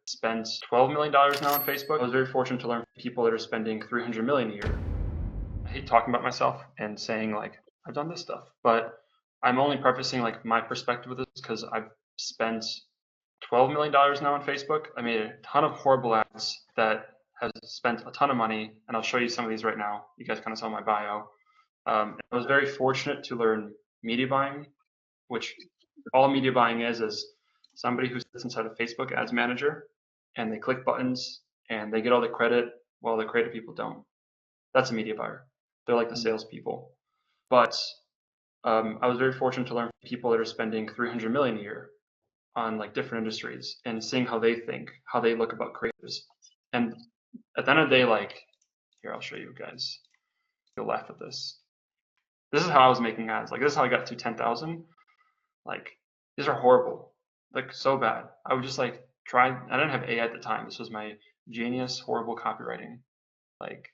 spent $12 million now on Facebook. I was very fortunate to learn from people that are spending $300 million a year. I hate talking about myself and saying like, I've done this stuff, but I'm only prefacing like my perspective with this because I've spent $12 million now on Facebook. I made a ton of horrible ads that has spent a ton of money, and I'll show you some of these right now. You guys kind of saw my bio. I was very fortunate to learn media buying, which all media buying is somebody who sits inside a Facebook ads manager and they click buttons and they get all the credit while the creative people don't. That's a media buyer. They're like the salespeople. But I was very fortunate to learn from people that are spending $300 million a year on like different industries and seeing how they think, how they look about creatives. And at the end of the day, like, here, I'll show you guys. You'll laugh at this. This is how I was making ads. Like, this is how I got to 10,000. Like, these are horrible. Like, so bad. I would just like try. I didn't have AI at the time. This was my genius, horrible copywriting. Like,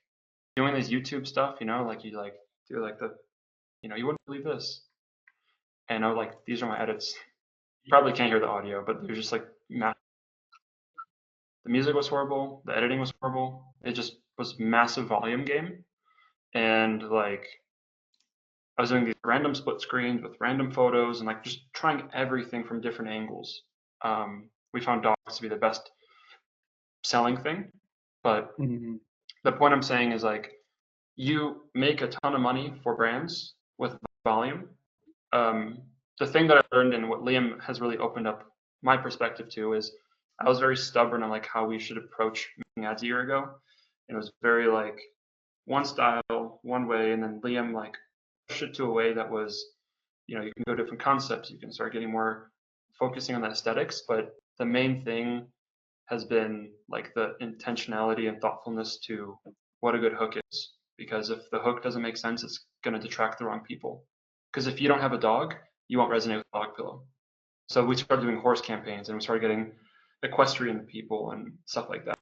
doing this YouTube stuff, you know, like you like do like the, you know, you wouldn't believe this. And I would like, these are my edits. You probably can't hear the audio, but there's just like, the music was horrible. The editing was horrible. It just was massive volume game. And like, I was doing these random split screens with random photos and like just trying everything from different angles. We found dogs to be the best selling thing, but the point I'm saying is like, you make a ton of money for brands with volume. The thing that I learned and what Liam has really opened up my perspective to is I was very stubborn on like how we should approach making ads a year ago. And it was very like one style, one way, and then Liam like pushed it to a way that was, you know, you can go different concepts, you can start getting more focusing on the aesthetics, but the main thing has been like the intentionality and thoughtfulness to what a good hook is. Because if the hook doesn't make sense, it's going to detract the wrong people. Because if you don't have a dog, you won't resonate with Dog Pillow. So we started doing horse campaigns and we started getting equestrian people and stuff like that.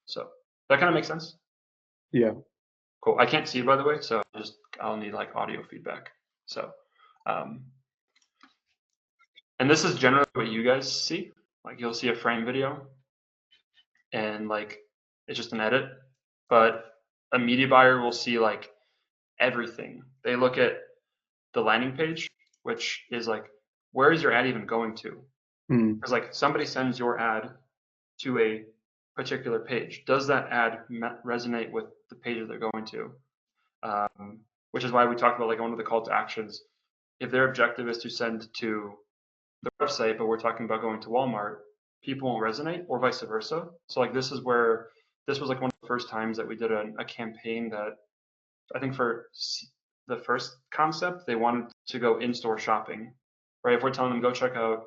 So that kind of makes sense? Yeah. Cool. I can't see it, by the way, so I'll need like audio feedback. So, and this is generally what you guys see. Like you'll see a frame video and like it's just an edit, but a media buyer will see like everything. They look at the landing page, which is like, where is your ad even going to? Because like somebody sends your ad to a particular page. Does that ad resonate with the page that they're going to? Which is why we talked about like one of the call to actions. If their objective is to send to the website, but we're talking about going to Walmart, people won't resonate, or vice versa. So like this is where this was like one of the first times that we did a campaign that I think for the first concept, they wanted to go in-store shopping, right? If we're telling them go check out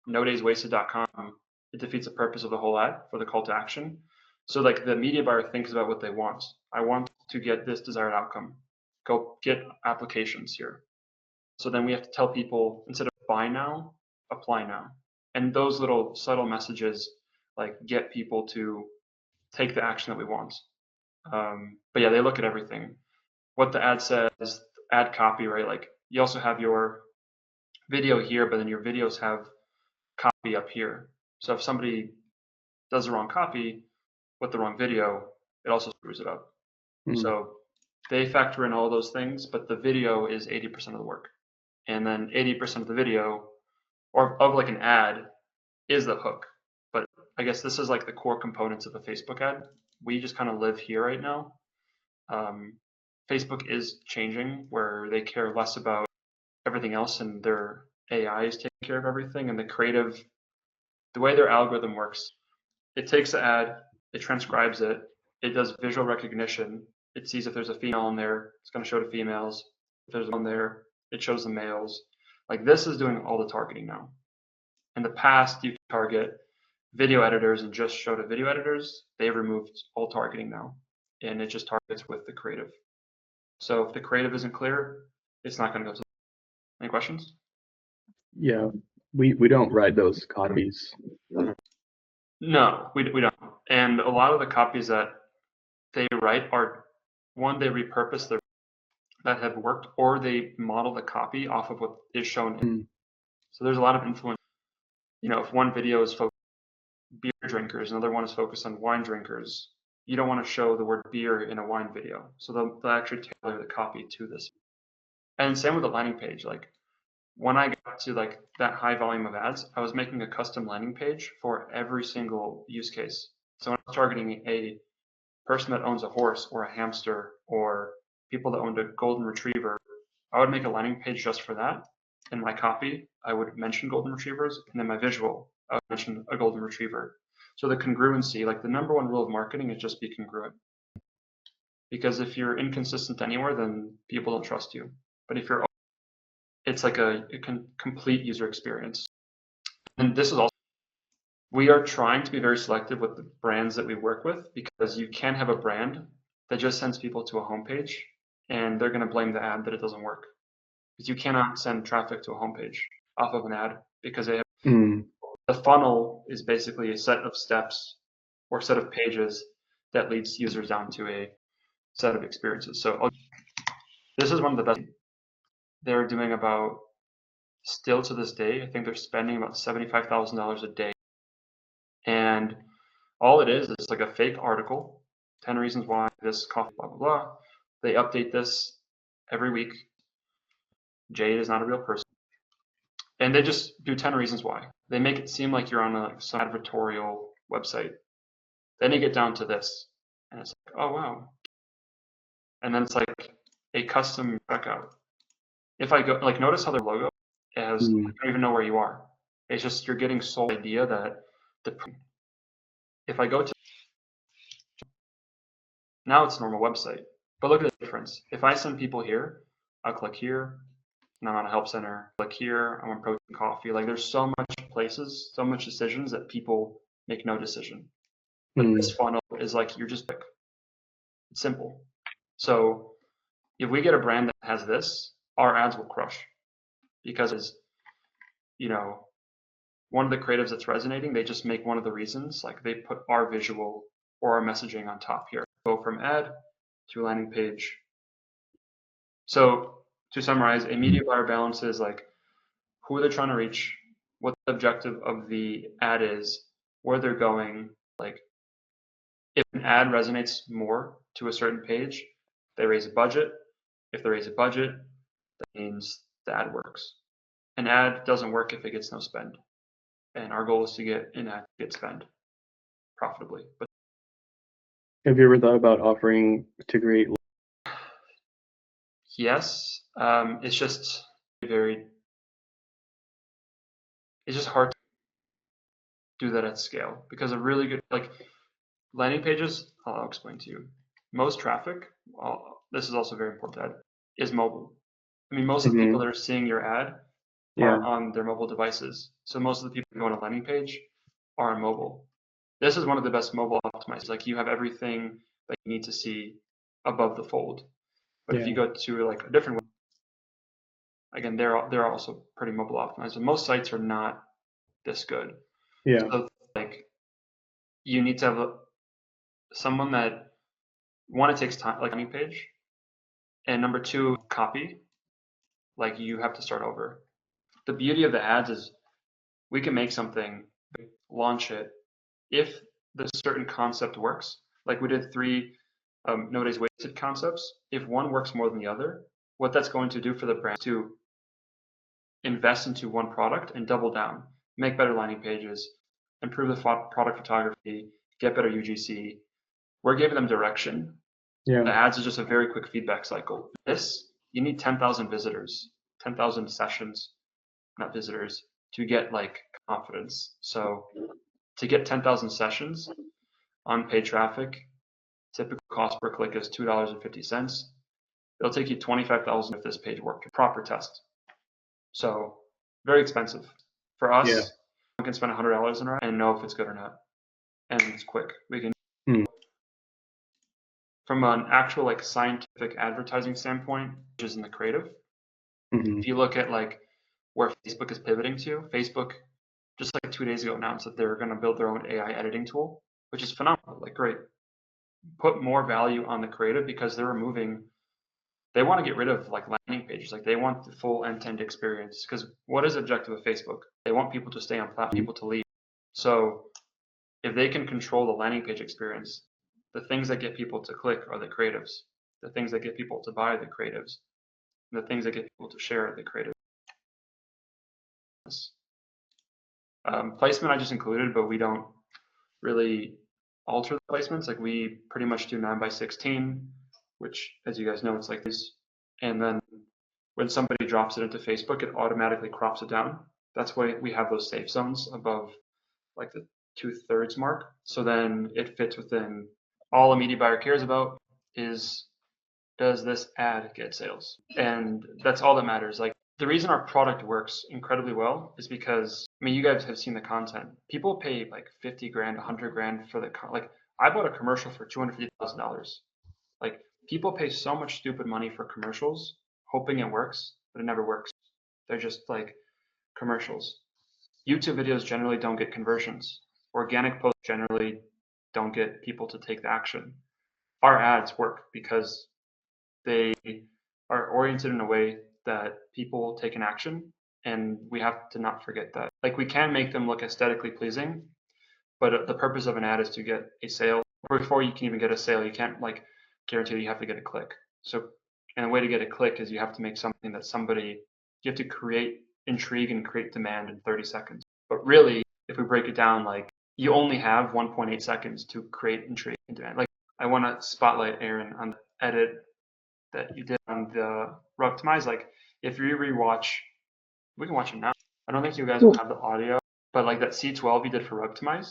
nodayswasted.com, it defeats the purpose of the whole ad for the call to action. So like the media buyer thinks about what they want. I want to get this desired outcome. Go get applications here. So then we have to tell people instead of buy now, apply now. And those little subtle messages like get people to take the action that we want. But yeah, they look at everything. What the ad says, ad copy, right? Like you also have your video here, but then your videos have copy up here. So if somebody does the wrong copy with the wrong video, it also screws it up. So they factor in all those things, but the video is 80% of the work. And then 80% of the video or of like an ad is the hook. But I guess this is like the core components of a Facebook ad. We just kind of live here right now. Facebook is changing where they care less about everything else and their AI is taking care of everything. And the creative, the way their algorithm works, it takes the ad, it transcribes it, it does visual recognition. It sees if there's a female in there, it's going to show the females. If there's one there, it shows the males. Like this is doing all the targeting now. In the past, you could target video editors and just show to video editors. They've removed all targeting now, and it just targets with the creative. So if the creative isn't clear, it's not going to go to. Any questions? Yeah, we don't write those copies. No, we don't. And a lot of the copies that they write are one, they repurpose that have worked, or they model the copy off of what is shown. So there's a lot of influence. You know, if one video is focused drinkers, another one is focused on wine drinkers. You don't want to show the word beer in a wine video, so they'll actually tailor the copy to this. And same with the landing page. Like when I got to like that high volume of ads, I was making a custom landing page for every single use case. So when I was targeting a person that owns a horse or a hamster or people that owned a golden retriever, I would make a landing page just for that. In my copy, I would mention golden retrievers, and then my visual, I would mention a golden retriever. So the congruency, like the number one rule of marketing is just be congruent. Because if you're inconsistent anywhere, then people don't trust you. But if you're, it's like a complete user experience. And this is also, we are trying to be very selective with the brands that we work with, because you can have a brand that just sends people to a homepage and they're going to blame the ad that it doesn't work. Because you cannot send traffic to a homepage off of an ad, because they have, the funnel is basically a set of steps or set of pages that leads users down to a set of experiences. So this is one of the best. They're doing about, still to this day, I think they're spending about $75,000 a day. And all it is like a fake article, 10 reasons why this coffee, blah, blah, blah. They update this every week. Jade is not a real person. And they just do 10 reasons why. They make it seem like you're on some advertorial website. Then you get down to this, and it's like, oh, wow. And then it's like a custom checkout. If I go, like, notice how their logo has, you don't even know where you are. It's just, you're getting sold the idea that if I go to, now it's a normal website. But look at the difference. If I send people here, I'll click here, and I'm on a help center, click here, I'm on protein coffee. Like, there's so much places, so much decisions that people make no decision. But this funnel is like, you're just like, it's simple. So if we get a brand that has this, our ads will crush, because, you know, one of the creatives that's resonating, they just make one of the reasons, like they put our visual or our messaging on top here. Go from ad to landing page. So to summarize, a media buyer balance is like who they're trying to reach, what the objective of the ad is, where they're going. Like if an ad resonates more to a certain page, they raise a budget. If they raise a budget, that means the ad works. An ad doesn't work if it gets no spend. And our goal is to get an ad get spend profitably. But have you ever thought about offering to create? yes, it's just it's just hard to do that at scale, because a really good, like, landing pages, I'll explain to you. Most traffic, this is also very important to add, is mobile. I mean, most of the people that are seeing your ad are on their mobile devices. So most of the people who go on a landing page are on mobile. This is one of the best mobile optimizers. Like, you have everything that you need to see above the fold. But if you go to like a different one, again, they're also pretty mobile optimized. But most sites are not this good. So like, you need to have someone that, one, it takes time, like landing page, and number two, copy. Like, you have to start over. The beauty of the ads is we can make something, launch it. If the certain concept works, like we did 3 no days wasted concepts. If one works more than the other, what that's going to do for the brand is to invest into one product and double down, make better landing pages, improve the product photography, get better UGC. We're giving them direction. The ads is just a very quick feedback cycle. This, you need 10,000 visitors, 10,000 sessions, not visitors, to get like confidence. So to get 10,000 sessions on paid traffic, typical cost per click is $2.50. It'll take you 25,000 if this page worked. Proper test. So very expensive. For us, we can spend $100 on it and know if it's good or not. And it's quick. We can, from an actual like scientific advertising standpoint, which is in the creative. If you look at like where Facebook is pivoting to, Facebook just like 2 days ago announced that they're going to build their own AI editing tool, which is phenomenal. Like, great. Put more value on the creative, because they're removing, they want to get rid of like landing pages. Like, they want the full end-to-end experience, because what is the objective of Facebook? They want people to stay on platform, people to leave. So If they can control the landing page experience, the things that get people to click are the creatives. The things that get people to buy are the creatives. And the things that get people to share are the creatives. Placement I just included, but we don't really alter the placements. Like we pretty much do 9:16, which, as you guys know, it's like this. And then when somebody drops it into Facebook, it automatically crops it down. That's why we have those safe zones above like the 2/3 mark. So then it fits within all a media buyer cares about is, does this ad get sales? And that's all that matters. Like the reason our product works incredibly well is because, I mean, you guys have seen the content. People pay like 50 grand, 100 grand for like I bought a commercial for $250,000. Like people pay so much stupid money for commercials, hoping it works, but it never works. They're just like commercials. YouTube videos generally don't get conversions. Organic posts generally don't get people to take the action. Our ads work because they are oriented in a way that people take an action, and we have to not forget that. Like we can make them look aesthetically pleasing, but the purpose of an ad is to get a sale. Before you can even get a sale, you can't like guarantee that you have to get a click. So, and the way to get a click is you have to make something that somebody, you have to create intrigue and create demand in 30 seconds. But really, if we break it down, like you only have 1.8 seconds to create intrigue and demand. Like I want to spotlight Aaron on the edit that you did on the Rugtimize. Like if you rewatch, we can watch it now. I don't think you guys will have the audio, but like that C12 you did for Rugtimize,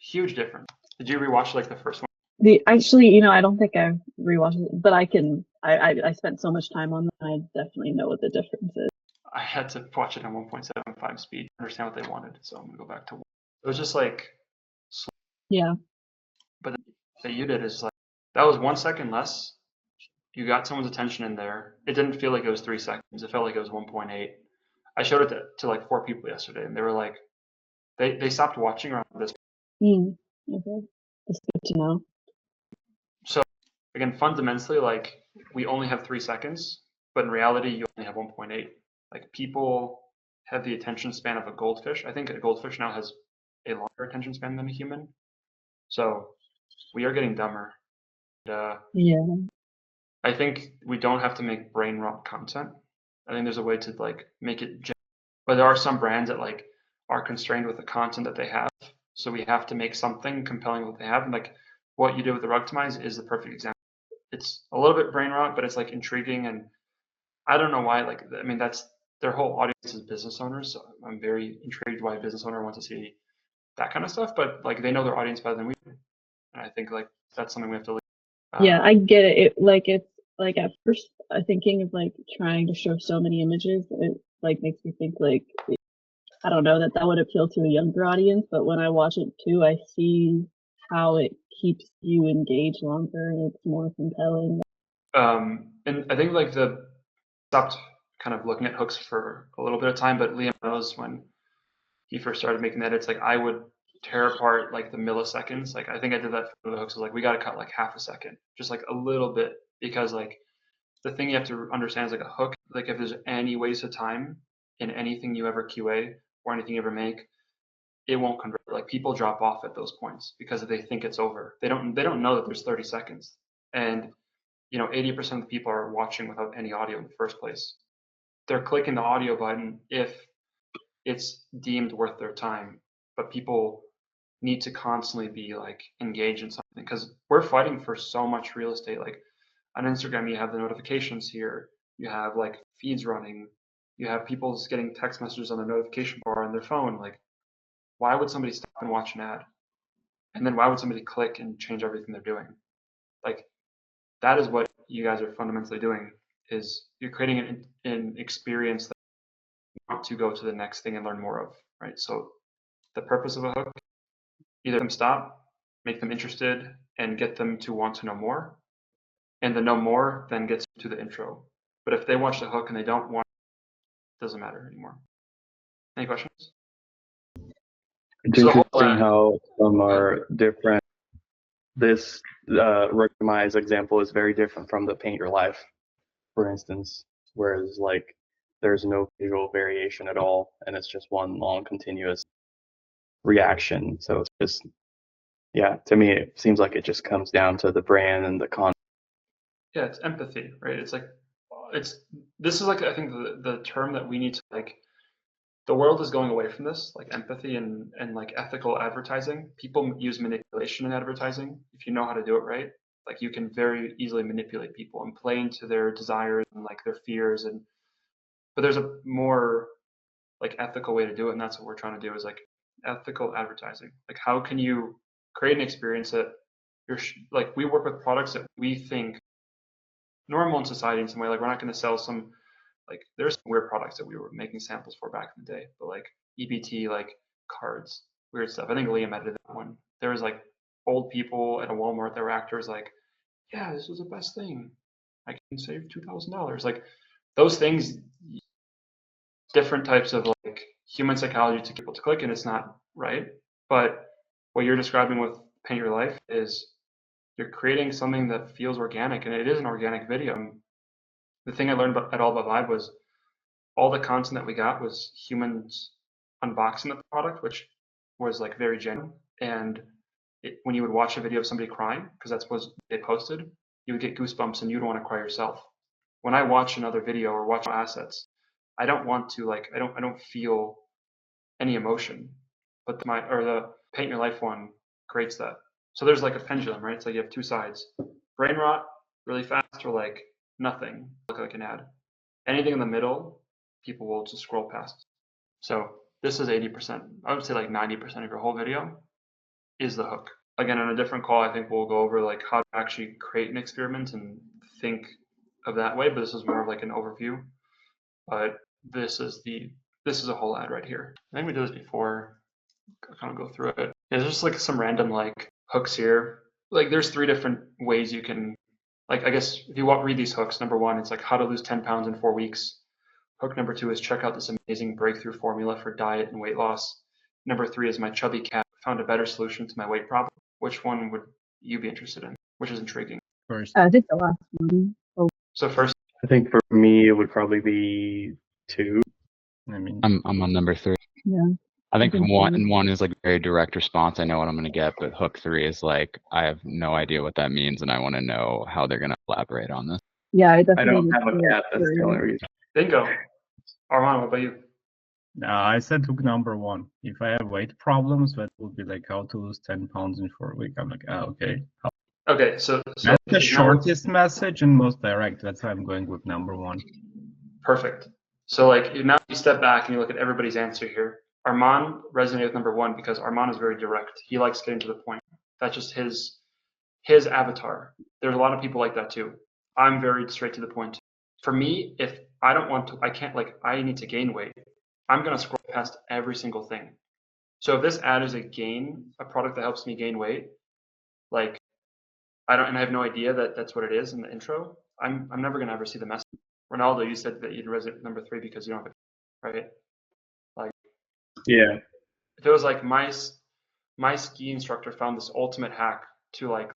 huge difference. Did you rewatch like the first one? Actually, I don't think I've rewatched it, but I spent so much time on that. I definitely know what the difference is. I had to watch it on 1.75 speed to understand what they wanted, so I'm gonna go back to one. It was just like, Yeah. but that you did is like that was 1 second less. You got someone's attention in there. It didn't feel like it was 3 seconds. It felt like it was 1.8. I showed it to like 4 people yesterday, and they were like, they stopped watching around this. Okay. That's good to know. So again, fundamentally, like we only have 3 seconds, but in reality, you only have 1.8. Like people have the attention span of a goldfish. I think a goldfish now has a longer attention span than a human. So we are getting dumber. Yeah. I think we don't have to make brain rot content. I think there's a way to like make it, but there are some brands that like are constrained with the content that they have. So we have to make something compelling with what they have. And like what you did with the Rugtimize is the perfect example. It's a little bit brain rot, but it's like intriguing, and I don't know why. Like I mean, that's their whole audience is business owners. So I'm very intrigued why a business owner wants to see that kind of stuff. But like they know their audience better than we do, and I think like that's something we have to leave. Yeah, I get it. It's like at first thinking of like trying to show so many images, it like makes me think like I don't know that would appeal to a younger audience, but when I watch it too, I see how it keeps you engaged longer and it's more compelling. And I think like the stopped kind of looking at hooks for a little bit of time, but Liam knows when he first started making edits, like I would tear apart like the milliseconds. Like I think I did that for the hooks. Was like we got to cut like half a second, just like a little bit, because like the thing you have to understand is like a hook. Like if there's any waste of time in anything you ever QA or anything you ever make, it won't convert. Like people drop off at those points because they think it's over. They don't know that there's 30 seconds, and 80% of the people are watching without any audio in the first place. They're clicking the audio button if it's deemed worth their time, but people need to constantly be like engaged in something because we're fighting for so much real estate. Like on Instagram, you have the notifications here, you have like feeds running, you have people just getting text messages on their notification bar on their phone. Like, why would somebody stop and watch an ad? And then why would somebody click and change everything they're doing? Like, that is what you guys are fundamentally doing, is you're creating an experience that you want to go to the next thing and learn more of, right? So the purpose of a hook, either them stop, make them interested, and get them to want to know more. And the know more then gets to the intro. But if they watch the hook and they don't want, it doesn't matter anymore. Any questions? It's interesting how some are different. This Recognize example is very different from the Paint Your Life, for instance, whereas like there's no visual variation at all, and it's just one long continuous reaction. So it's just, yeah, to me, it seems like it just comes down to the brand and the content. Yeah, it's empathy, right? It's like, this is like, I think the term that we need to like, the world is going away from this, like empathy and like ethical advertising. People use manipulation in advertising. If you know how to do it right, like you can very easily manipulate people and play into their desires and like their fears. But there's a more like ethical way to do it, and that's what we're trying to do, is like ethical advertising. Like, how can you create an experience that like, we work with products that we think normal in society in some way. Like, we're not going to sell some, like, there's some weird products that we were making samples for back in the day, but like EBT, like cards, weird stuff. I think Liam edited that one. There was like old people at a Walmart that were actors, like, yeah, this was the best thing. I can save $2,000. Like, those things, different types of like human psychology to people to click, and it's not right. But what you're describing with Paint Your Life is you're creating something that feels organic, and it is an organic video. The thing I learned at All About Vibe was all the content that we got was humans unboxing the product, which was like very genuine. And when you would watch a video of somebody crying, because that's what they posted, you would get goosebumps and you'd want to cry yourself. When I watch another video or watch assets, I don't want to like, I don't feel any emotion. But the Paint Your Life one creates that. So there's like a pendulum, right? It's like you have two sides. Brain rot, really fast, or like nothing, look like an ad. Anything in the middle, people will just scroll past. So this is 80%. I would say like 90% of your whole video is the hook. Again, on a different call, I think we'll go over like how to actually create an experiment and think of that way. But this is more of like an overview. But this is a whole ad right here. I think we did this before. I'll kind of go through it. There's just like some random like hooks here. Like, there's 3 different ways you can, like, I guess if you read these hooks, number 1, it's like how to lose 10 pounds in 4 weeks. Hook number 2 is check out this amazing breakthrough formula for diet and weight loss. Number 3 is my chubby cat found a better solution to my weight problem. Which one would you be interested in? Which is intriguing? First. I think the last one. Oh. So first, I think for me, it would probably be 2. I mean, I'm on number 3. Yeah. I think I think one is like very direct response. I know what I'm gonna get, but hook 3 is like I have no idea what that means, and I want to know how they're gonna elaborate on this. Yeah, I I definitely don't would have a say cat. That's the three. only reason. bingo. Armand, what about you? I said hook number 1. If I have weight problems, that would be like how to lose 10 pounds in 4 weeks. I'm like, okay. Okay, so That's the shortest message and most direct. That's why I'm going with number 1. Perfect. So like, now you step back and you look at everybody's answer here. Armand resonated with number 1 because Armand is very direct. He likes getting to the point. That's just his avatar. There's a lot of people like that too. I'm very straight to the point. For me, if I don't want to, I can't, like, I need to gain weight, I'm gonna scroll past every single thing. So if this ad is a product that helps me gain weight, like, and I have no idea that that's what it is in the intro, I'm never gonna ever see the message. Ronaldo, you said that you'd resonate with number 3 because you don't have it, right? Like, Yeah. if it was like my ski instructor found this ultimate hack to, like,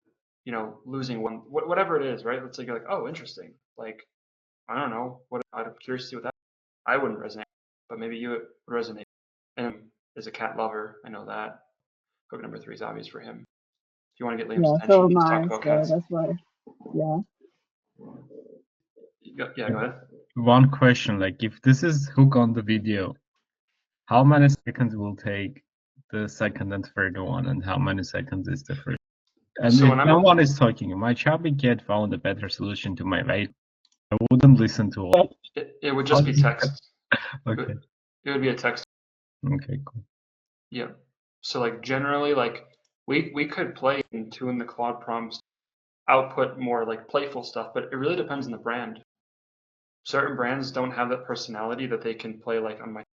you know, losing whatever it is, right? Let's say you're like, oh, interesting. Like, I don't know, out of curiosity with that, I wouldn't resonate, but maybe you would resonate. And as a cat lover, I know that hook number 3 is obvious for him. If you want to get Liam's Yeah, attention, so you am talk I, about so cats. that's why. Yeah. Yeah, go ahead. One question, like if this is hook on the video, how many seconds will take the second and third one, and how many seconds is the first? And So if when no one is talking, my chubby cat found a better solution to my weight, I wouldn't listen to all. it would just be text. Okay. It would be a text. Okay, cool. Yeah. So like, generally, like, we could play and tune the Claude prompts, output more like playful stuff, but it really depends on the brand. Certain brands don't have that personality that they can play like on my.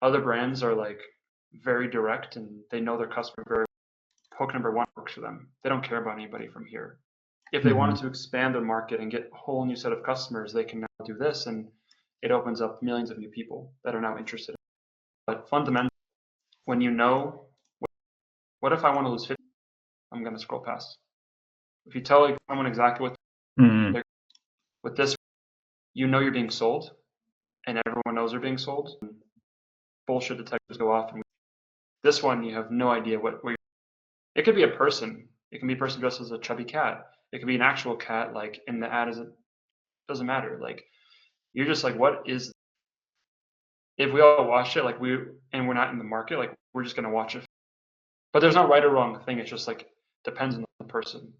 Other brands are like very direct and they know their customer very. Hook number 1 works for them. They don't care about anybody from here. If they wanted to expand their market and get a whole new set of customers, they can now do this, and it opens up millions of new people that are now interested. But fundamentally, when you know, what if I want to lose 50? I'm going to scroll past. If you tell someone exactly what with this, you know you're being sold, and everyone knows they're being sold. Bullshit detectors go off, and This one, you have no idea what it could be a person. It can be a person dressed as a chubby cat. It could be an actual cat, like in the ad doesn't matter. Like you're just like, what is, if we all watch it, like we're not in the market, like we're just gonna watch it. But there's no right or wrong thing. It's just like depends on the person.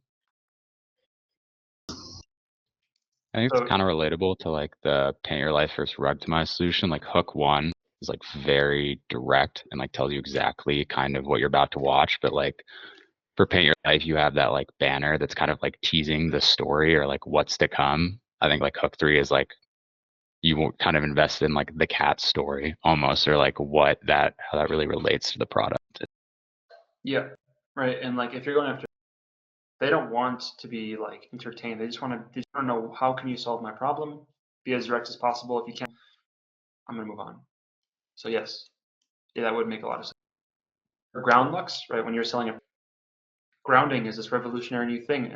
I think So it's kind of relatable to like the paint your life versus ruggedized solution. Like hook one is like very direct and like tells you exactly kind of what you're about to watch. But like for paint your life, you have that like banner that's kind of like teasing the story or like what's to come. I think like hook three is like you won't kind of invest in like the cat story almost, or like how that really relates to the product. yeah, right. And like if you're going after, they don't want to be like entertained. They just want to know, how can you solve my problem? Be as direct as possible. If you can't, I'm gonna move on. So yes, yeah, that would make a lot of sense. For ground lux, right? When you're selling a grounding is this revolutionary new thing.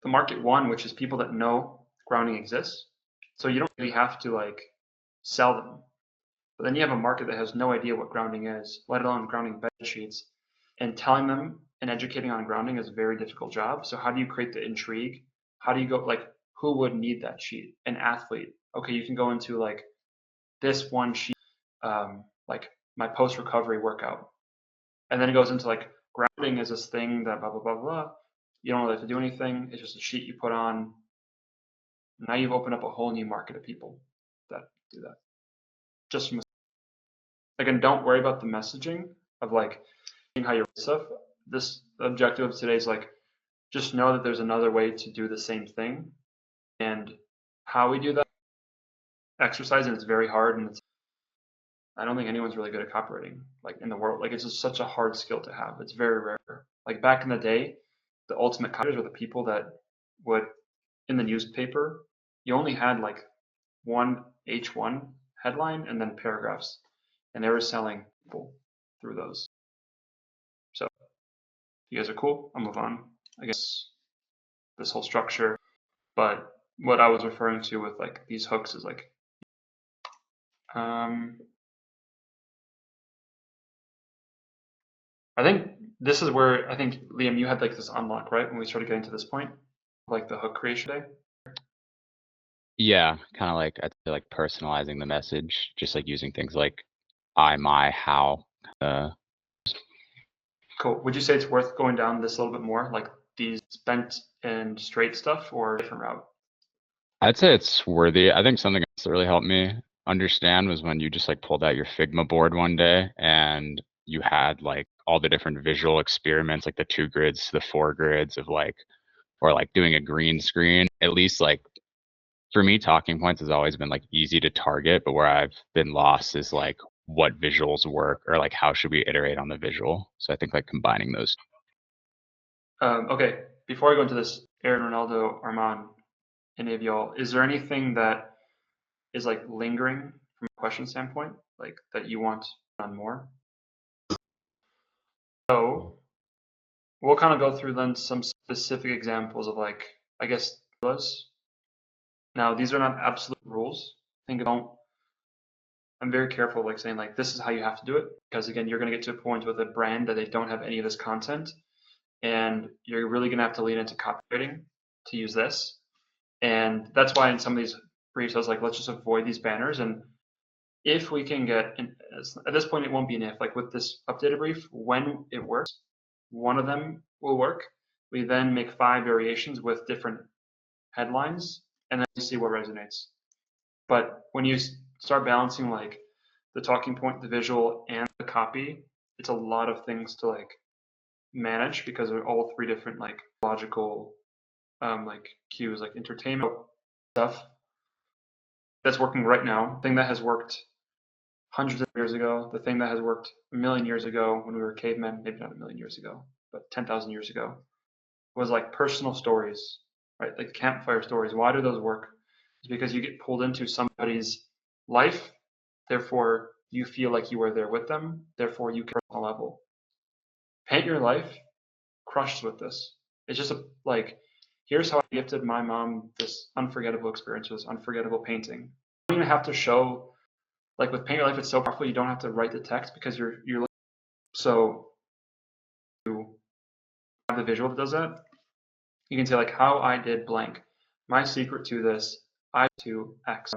The market one, which is people that know grounding exists. So you don't really have to like sell them. But then you have a market that has no idea what grounding is, let alone grounding bed sheets. And telling them and educating on grounding is a very difficult job. So how do you create the intrigue? How do you go, like, who would need that sheet? An athlete. Okay, you can go into like this one sheet, like my post-recovery workout. And then it goes into like grounding is this thing that blah, blah, blah, blah. You don't really have to do anything. It's just a sheet you put on. Now you've opened up a whole new market of people that do that. Just from, again, don't worry about the messaging of like how you stuff. This objective of today is like, just know that there's another way to do the same thing, and how we do that exercise, and it's very hard, and I don't think anyone's really good at copywriting like in the world. Like it's just such a hard skill to have. It's very rare. Like back in the day, the ultimate copywriters were the people that would, in the newspaper, you only had like one H1 headline and then paragraphs, and they were selling people through those. So you guys are cool. I'll move on. I guess this whole structure, but what I was referring to with like these hooks is like, I think this is where I think, Liam, you had like this unlock, right? When we started getting to this point, like the hook creation day. Yeah, kind of like I'd say like personalizing the message, just like using things like I, my, how. Cool. Would you say it's worth going down this a little bit more, like these bent and straight stuff, or a different route? I'd say it's worthy. I think something else that really helped me understand was when you just like pulled out your Figma board one day and you had like all the different visual experiments, like the 2 grids to the 4 grids of like, or like doing a green screen. At least like for me, talking points has always been like easy to target, but where I've been lost is like what visuals work or like how should we iterate on the visual. So I think like combining those. Okay, before I go into this, Aaron, Ronaldo, Armand, any of y'all, is there anything that is like lingering from a question standpoint, like that you want on more? So we'll kind of go through then some specific examples of like, I guess, those. Now, these are not absolute rules. I'm very careful like saying like, this is how you have to do it. Because again, you're going to get to a point with a brand that they don't have any of this content. And you're really going to have to lean into copywriting to use this. And that's why in some of these briefs, I was like, let's just avoid these banners. And if we can get, at this point, it won't be an if, like with this updated brief, when it works, one of them will work. We then make 5 variations with different headlines, and then we see what resonates. But when you start balancing like the talking point, the visual, and the copy, it's a lot of things to like manage because they're all 3 different like logical like cues, like entertainment stuff that's working right now, thing that has worked hundreds of years ago, the thing that has worked a million years ago when we were cavemen, maybe not a million years ago, but 10,000 years ago, was like personal stories, right? Like campfire stories. Why do those work? It's because you get pulled into somebody's life, therefore you feel like you were there with them, therefore you can on a level. Paint your life crushed with this. It's just like, here's how I gifted my mom this unforgettable experience, this unforgettable painting. You don't even have to show Like with Paint Your Life, it's so powerful. You don't have to write the text because you're so you have the visual that does that. You can say like how I did blank. My secret to this, I to X.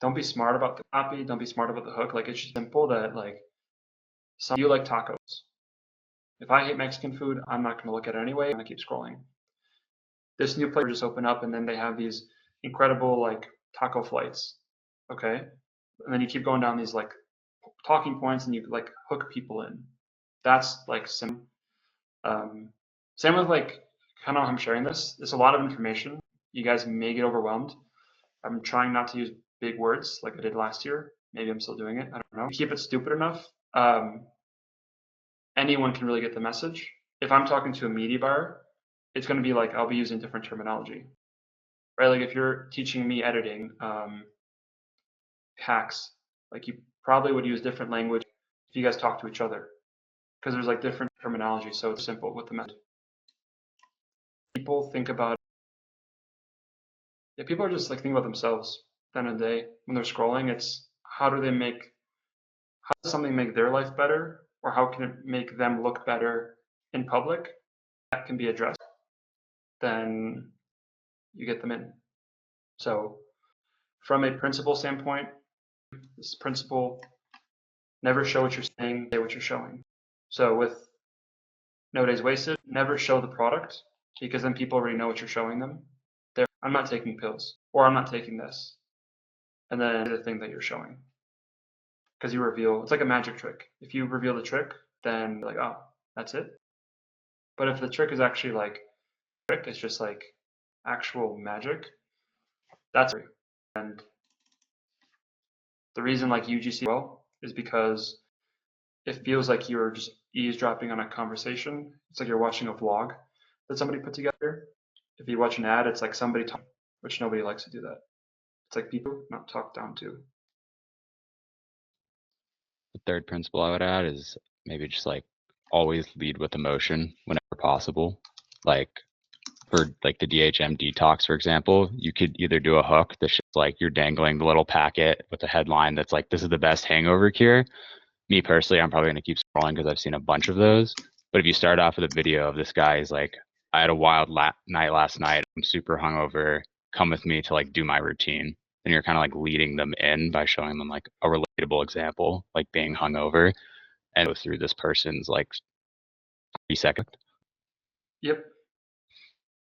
Don't be smart about the copy. Don't be smart about the hook. Like it's just simple that like some you like tacos. If I hate Mexican food, I'm not going to look at it anyway. I'm going to keep scrolling. This new place just opened up, and then they have these incredible like taco flights. Okay, and then you keep going down these like talking points, and you like hook people in. That's like same. Same with like kind of how I'm sharing this. It's a lot of information. You guys may get overwhelmed. I'm trying not to use big words like I did last year. Maybe I'm still doing it. I don't know. Keep it stupid enough. Anyone can really get the message. If I'm talking to a media buyer, it's going to be like I'll be using different terminology, right? Like if you're teaching me editing hacks, like you probably would use different language if you guys talk to each other, because there's like different terminology. So it's simple with the method. People think about, yeah, people are just like thinking about themselves. At the end of the day, when they're scrolling, it's how does something make their life better, or how can it make them look better in public? That can be addressed. Then you get them in. So from a principle standpoint, this principle, never show what you're saying, say what you're showing. So with no days wasted, never show the product, because then people already know what you're showing them. I'm not taking pills, or I'm not taking this. And then the thing that you're showing. Because you reveal, it's like a magic trick. If you reveal the trick, then like, oh, that's it. But if the trick is actually like trick, it's just like actual magic, that's free. And the reason like UGC well is because it feels like you're just eavesdropping on a conversation. It's like you're watching a vlog that somebody put together. If you watch an ad, it's like somebody talking, which nobody likes to do that. It's like people not talked down to. The third principle I would add is maybe just like always lead with emotion whenever possible. Like for like the DHM detox, for example, you could either do a hook that's just like you're dangling the little packet with a headline that's like, this is the best hangover cure. Me personally, I'm probably going to keep scrolling because I've seen a bunch of those. But if you start off with a video of this guy, he's like, I had a wild night last night. I'm super hungover. Come with me to like do my routine. And you're kind of like leading them in by showing them like a relatable example, like being hungover, and go through this person's like 3 second. Yep.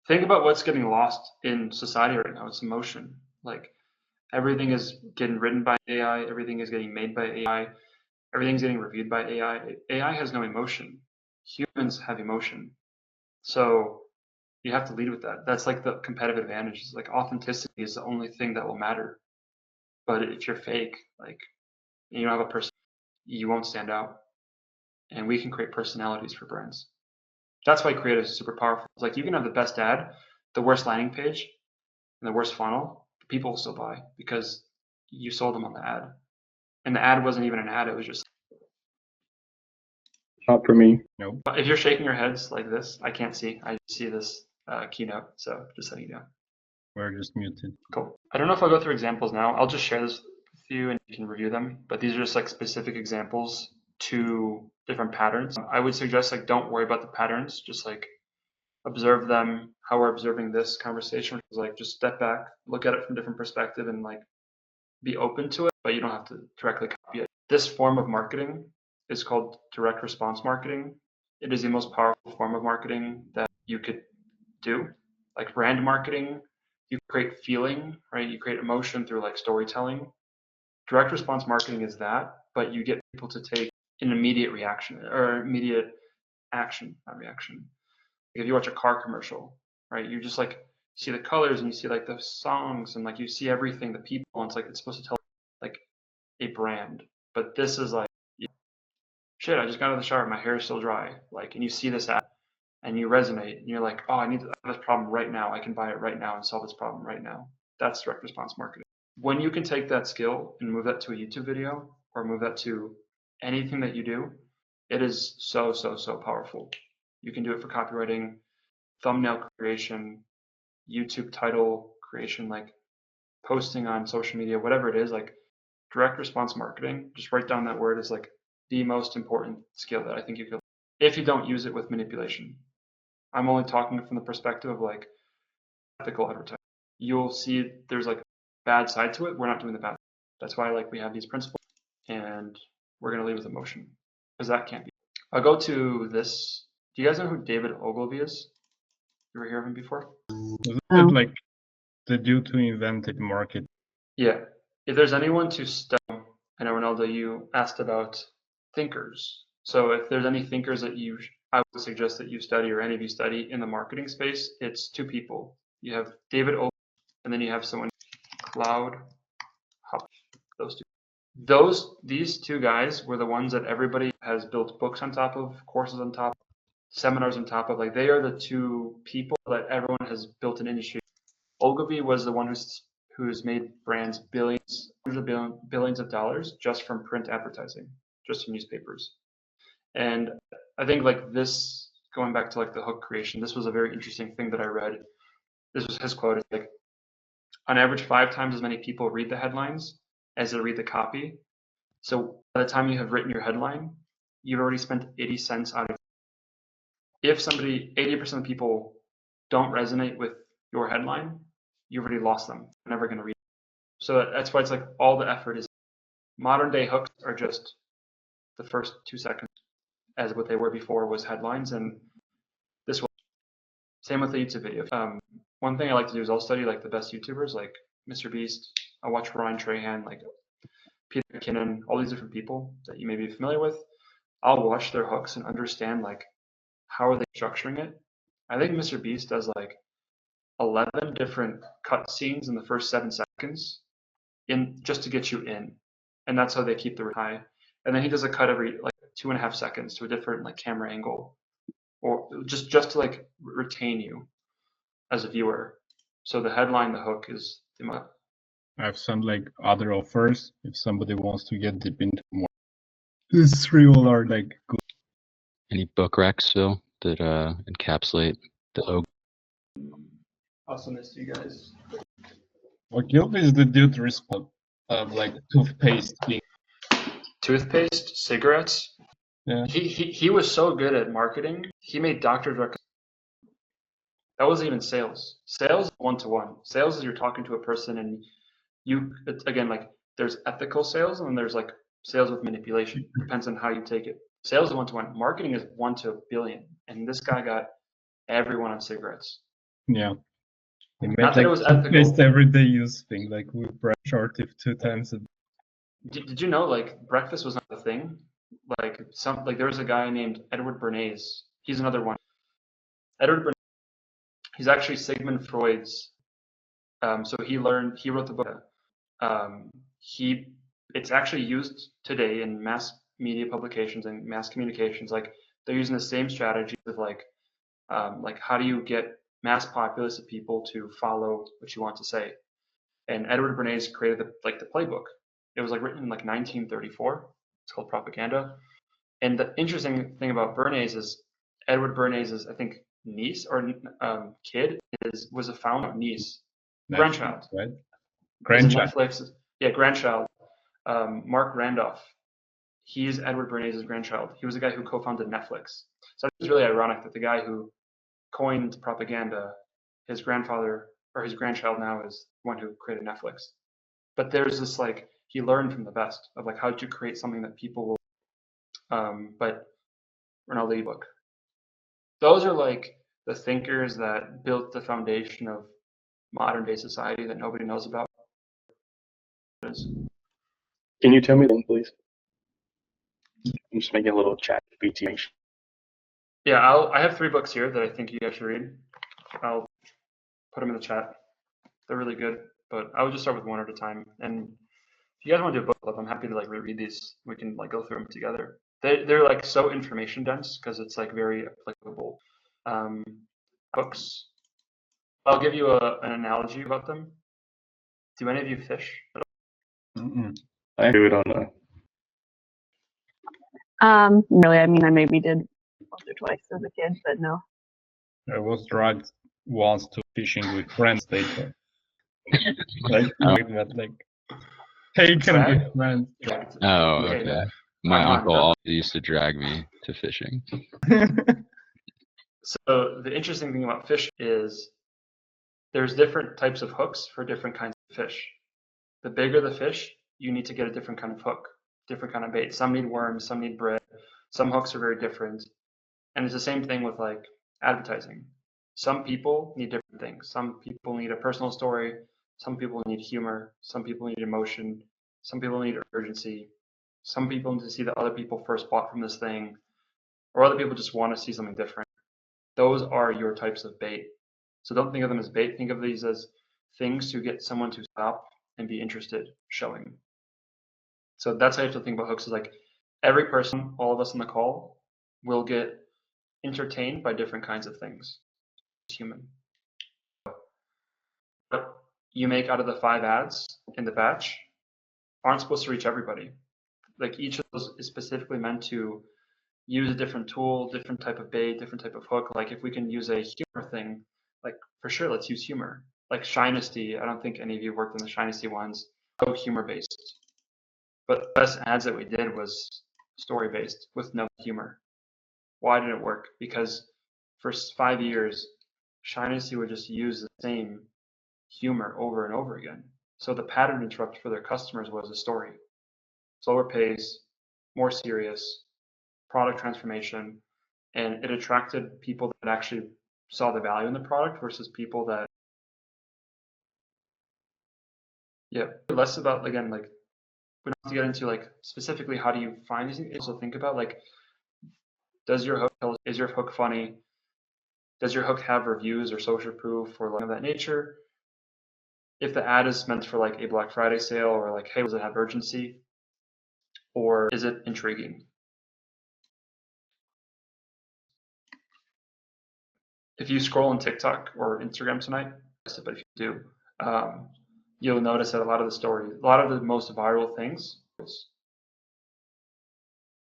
Think about what's getting lost in society right now. It's emotion. Like everything is getting written by AI. Everything is getting made by AI. Everything's getting reviewed by AI. AI has no emotion. Humans have emotion. So you have to lead with that. That's like the competitive advantage. It's like authenticity is the only thing that will matter. But if you're fake, like you don't have a person, you won't stand out. And we can create personalities for brands. That's why creative is super powerful. It's like you can have the best ad, the worst landing page, and the worst funnel. People will still buy because you sold them on the ad. And the ad wasn't even an ad. It was just. Not for me. Nope. If you're shaking your heads like this, I can't see. I just see this keynote. So just letting you know. We're just muted. Cool. I don't know if I'll go through examples now. I'll just share this with you and you can review them. But these are just like specific examples to different patterns. I would suggest like don't worry about the patterns. Just like observe them, how we're observing this conversation. Like just step back, look at it from a different perspective and like be open to it, but you don't have to directly copy it. This form of marketing is called direct response marketing. It is the most powerful form of marketing that you could do. Like brand marketing, you create feeling, right? You create emotion through like storytelling. Direct response marketing is that, but you get people to take an immediate reaction or immediate action, not reaction. Like if you watch a car commercial, right? You just like see the colors and you see like the songs and like you see everything, the people, and it's like it's supposed to tell like a brand. But this is like, shit, I just got out of the shower, my hair is still dry. Like, and you see this ad and you resonate and you're like, oh, I need to have this problem right now. I can buy it right now and solve this problem right now. That's direct response marketing. When you can take that skill and move that to a YouTube video or move that to anything that you do, it is so, so, so powerful. You can do it for copywriting, thumbnail creation, YouTube title creation, like posting on social media, whatever it is, like direct response marketing, just write down that word as like the most important skill that I think you could, if you don't use it with manipulation. I'm only talking from the perspective of like ethical advertising. You'll see there's like bad side to it. We're not doing the bad. That's why like we have these principles, and we're gonna lead with emotion, because that can't be. I'll go to this. Do you guys know who David Ogilvy is? You ever hear of him before? Wasn't No. it like the dude who invented market? Yeah. If there's anyone to study, I know Ronaldo, you asked about thinkers. So if there's any thinkers that I would suggest that you study, or any of you study in the marketing space, it's two people. You have David Ogilvy, and then you have someone, Cloud Hop. These two guys were the ones that everybody has built books on top of, courses on top, seminars on top of. Like, they are the two people that everyone has built an industry. Ogilvy was the one who's made brands billions of dollars just from print advertising, just from newspapers. And I think like this, going back to like the hook creation, this was a very interesting thing that I read. This was his quote. It's like, on average, 5 times as many people read the headlines as they read the copy. So by the time you have written your headline, you've already spent 80 cents out of it. If 80% of people don't resonate with your headline, you've already lost them. They're never going to read it. So that's why it's like all the effort is. Modern day hooks are just the first 2 seconds, as what they were before was headlines. And this will, same with the YouTube video. One thing I like to do is I'll study like the best YouTubers, like Mr. Beast. I'll watch Ryan Trahan, like Peter McKinnon, all these different people that you may be familiar with. I'll watch their hooks and understand like how are they structuring it. I think Mr. Beast does like 11 different cut scenes in the first 7 seconds in just to get you in, and that's how they keep the high. And then he does a cut every like 2.5 seconds to a different like camera angle, or just to like retain you as a viewer. So the headline, the hook is the. I've sent like other offers if somebody wants to get deep into more. These 3 all are like good. Any book recs, Phil, that encapsulate the Og? Awesomeness, you guys. Ogilvy is the dude responsible of like toothpaste being. Toothpaste, cigarettes. Yeah. He was so good at marketing. He made doctors recommend. That wasn't even sales. Sales one-to-one. Sales is you're talking to a person, and again, like there's ethical sales and then there's like sales with manipulation. Depends on how you take it. Sales is one-to-one. Marketing is 1 to a billion. And this guy got everyone on cigarettes. Yeah. He made Not that like it was ethical. toothpaste everyday use thing, like we brush our teeth 2 times a day. Did you know like breakfast was not a thing? Like there was a guy named Edward Bernays. He's another one. Edward Bernays, he's actually Sigmund Freud's. So he wrote the book. It's actually used today in mass media publications and mass communications. Like they're using the same strategy with like how do you get mass populace of people to follow what you want to say. And Edward Bernays created the playbook. It was like written in like 1934. It's called Propaganda. And the interesting thing about Bernays is Edward Bernays' I think niece or kid was a founder of niece. Grandchild. Right? Grandchild. Netflix. Yeah, grandchild. Mark Randolph. He's Edward Bernays' grandchild. He was the guy who co-founded Netflix. So it's really ironic that the guy who coined propaganda, his grandfather or his grandchild now is the one who created Netflix. But there's this like he learned from the best of like how to create something that people will. But Ronaldo book. Those are like the thinkers that built the foundation of modern day society that nobody knows about. Can you tell me them, please? I'm just making a little chat GPT. Yeah, I have 3 books here that I think you guys should read. I'll put them in the chat. They're really good, but I would just start with one at a time. And if you guys want to do a book club, I'm happy to like reread these. We can like go through them together. They're like so information dense because it's like very applicable. Books. I'll give you an analogy about them. Do any of you fish at all? I do it on a. Really, I mean, I maybe did once or twice as a kid, but no. I was dragged once to fishing with friends later. Like, Oh. that, like Hey, you can Drag? be friends. Oh, Okay. okay. My Come on, uncle Doug. always used to drag me to fishing. So the interesting thing about fish is there's different types of hooks for different kinds of fish. The bigger the fish, you need to get a different kind of hook, different kind of bait. Some need worms, some need bread. Some hooks are very different. And it's the same thing with like advertising. Some people need different things. Some people need a personal story. Some people need humor. Some people need emotion. Some people need urgency. Some people need to see that other people first bought from this thing, or other people just want to see something different. Those are your types of bait. So don't think of them as bait. Think of these as things to get someone to stop and be interested showing. So that's how you have to think about hooks, is like every person, all of us on the call, will get entertained by different kinds of things. It's human. What you make out of the 5 ads in the batch aren't supposed to reach everybody. Like each of those is specifically meant to use a different tool, different type of bait, different type of hook. Like if we can use a humor thing, like for sure, let's use humor. Like Shinesty, I don't think any of you worked on the Shinesty ones, so humor based. But the best ads that we did was story based with no humor. Why did it work? Because for 5 years, Shinesty would just use the same humor over and over again. So the pattern interrupt for their customers was a story. Slower pace, more serious, product transformation, and it attracted people that actually saw the value in the product versus people that, yeah, less about, again, like we don't have to get into like specifically how do you find these things. Also think about like, does your hook, is your hook funny? Does your hook have reviews or social proof or like of that nature? If the ad is meant for like a Black Friday sale or like, hey, does it have urgency? Or is it intriguing? If you scroll on TikTok or Instagram tonight, but if you do, you'll notice that a lot of the stories, a lot of the most viral things,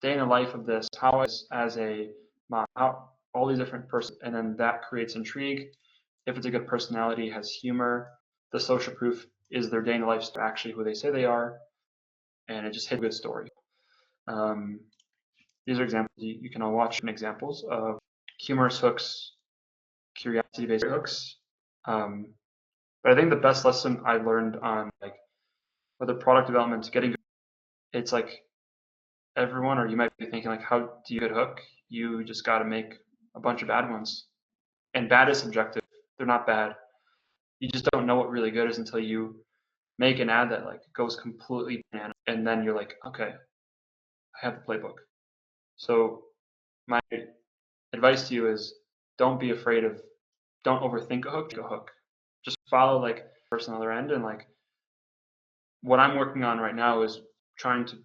day in the life of this, how as a mom, how all these different persons, and then that creates intrigue. If it's a good personality, has humor, the social proof is their day in the life actually who they say they are, and it just hit a good story. These are examples you can all watch examples of humorous hooks, curiosity-based hooks. But I think the best lesson I learned on like whether product development, getting, it's like everyone, or you might be thinking like, how do you get a hook? You just got to make a bunch of bad ones, and bad is subjective. They're not bad. You just don't know what really good is until you make an ad that like goes completely banana, and then you're like, okay, I have the playbook. So my advice to you is don't be afraid of, don't overthink a hook. Just follow like the person on the other end, and like what I'm working on right now is trying to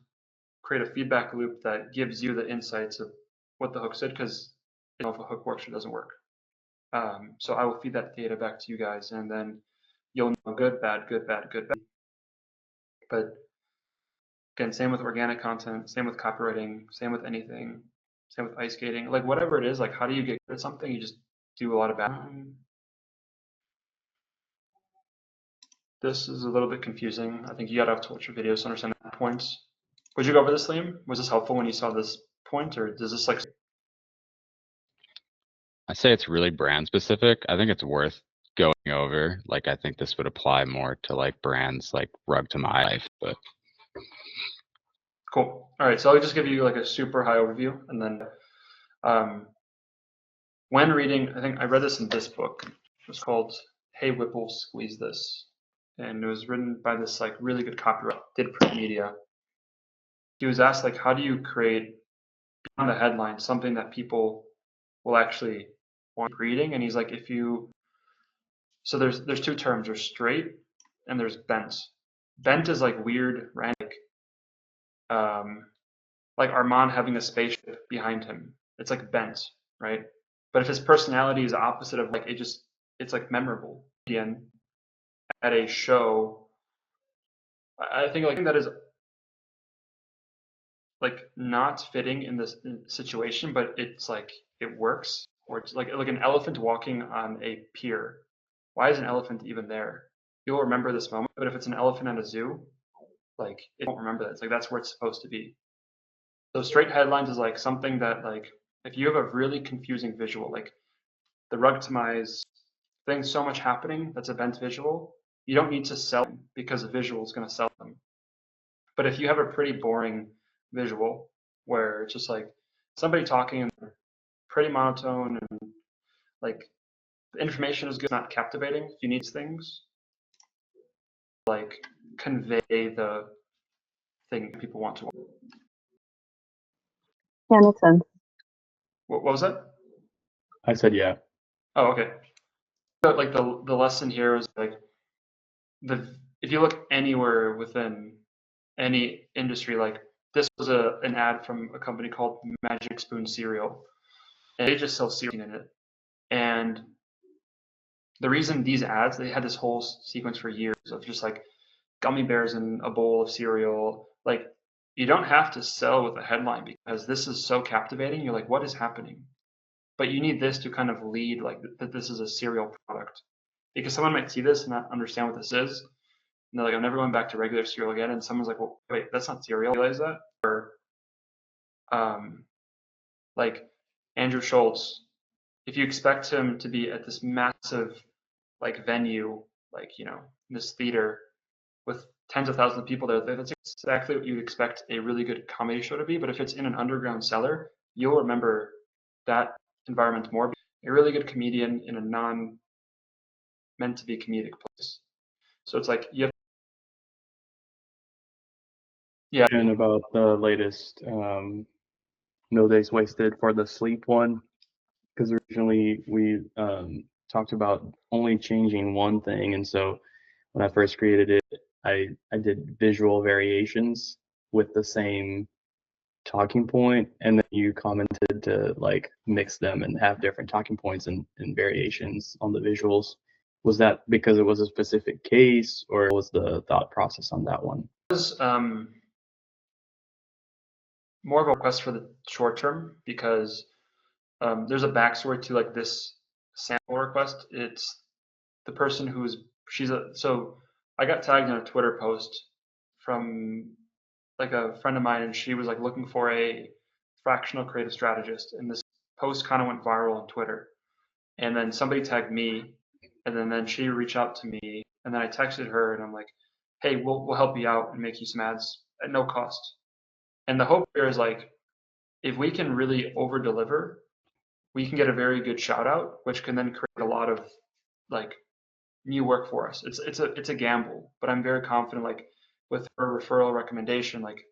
create a feedback loop that gives you the insights of what the hook said, because you know if a hook works or doesn't work. So I will feed that data back to you guys, and then you'll know good, bad, good, bad, good, bad. But again, same with organic content, same with copywriting, same with anything, same with ice skating, like whatever it is, like how do you get good at something? You just do a lot of bad. This is a little bit confusing. I think you gotta have to watch your videos to understand that point. Would you go over this, Liam? Was this helpful when you saw this point, or does this like? I say it's really brand specific. I think it's worth going over. Like, I think this would apply more to like brands like Rug to My Life, but Cool. All right, so I'll just give you like a super high overview, and then when reading, I think I read this in this book. It was called "Hey Whipple, Squeeze This," and it was written by this like really good copywriter, did print media. He was asked like, how do you create beyond the headline something that people will actually want reading? And he's like, if you, so there's 2 terms, there's straight and there's bent. Bent is like weird, random, like Armand having a spaceship behind him. It's like bent, right? But if his personality is opposite of like, it's like memorable. Again, at a show, I think like that is like not fitting in this situation, but it's like it works. Or it's like an elephant walking on a pier. Why is an elephant even there? You'll remember this moment, but if it's an elephant at a zoo, like it won't remember that. It's like that's where it's supposed to be. So straight headlines is like something that like if you have a really confusing visual, like the rugtomize thing, so much happening that's event visual, you don't need to sell them because the visual is going to sell them. But if you have a pretty boring visual where it's just like somebody talking and pretty monotone and like the information is good, not captivating, you need things like convey the thing people want to watch. Yeah, makes sense. What was that? I said yeah. Oh, okay. But like the lesson here is like if you look anywhere within any industry, like this was an ad from a company called Magic Spoon Cereal, and they just sell cereal in it. And the reason these ads, they had this whole sequence for years of just like gummy bears in a bowl of cereal. Like you don't have to sell with a headline because this is so captivating. You're like, what is happening? But you need this to kind of lead like that this is a cereal product. Because someone might see this and not understand what this is. And they're like, I'm never going back to regular cereal again. And someone's like, well, wait, that's not cereal. You realize that? Or like Andrew Schultz, if you expect him to be at this massive like venue, like, you know, this theater with tens of thousands of people there, that's exactly what you'd expect a really good comedy show to be. But if it's in an underground cellar, you'll remember that environment more. A really good comedian in a non meant to be comedic place. So it's like you have, yeah. And about the latest No Days Wasted for the sleep one, because originally we talked about only changing one thing, and so when I first created it, I did visual variations with the same talking point, and then you commented to like mix them and have different talking points and variations on the visuals. Was that because it was a specific case, or was the thought process on that one? It was more of a request for the short term because there's a backstory to like this sample request. It's the person so I got tagged in a Twitter post from like a friend of mine, and she was like looking for a fractional creative strategist, and this post kind of went viral on Twitter. And then somebody tagged me, and then she reached out to me, and then I texted her, and I'm like, hey, we'll help you out and make you some ads at no cost. And the hope here is like, if we can really over deliver, we can get a very good shout out, which can then create a lot of like new work for us. It's a gamble, but I'm very confident like with her referral recommendation, like.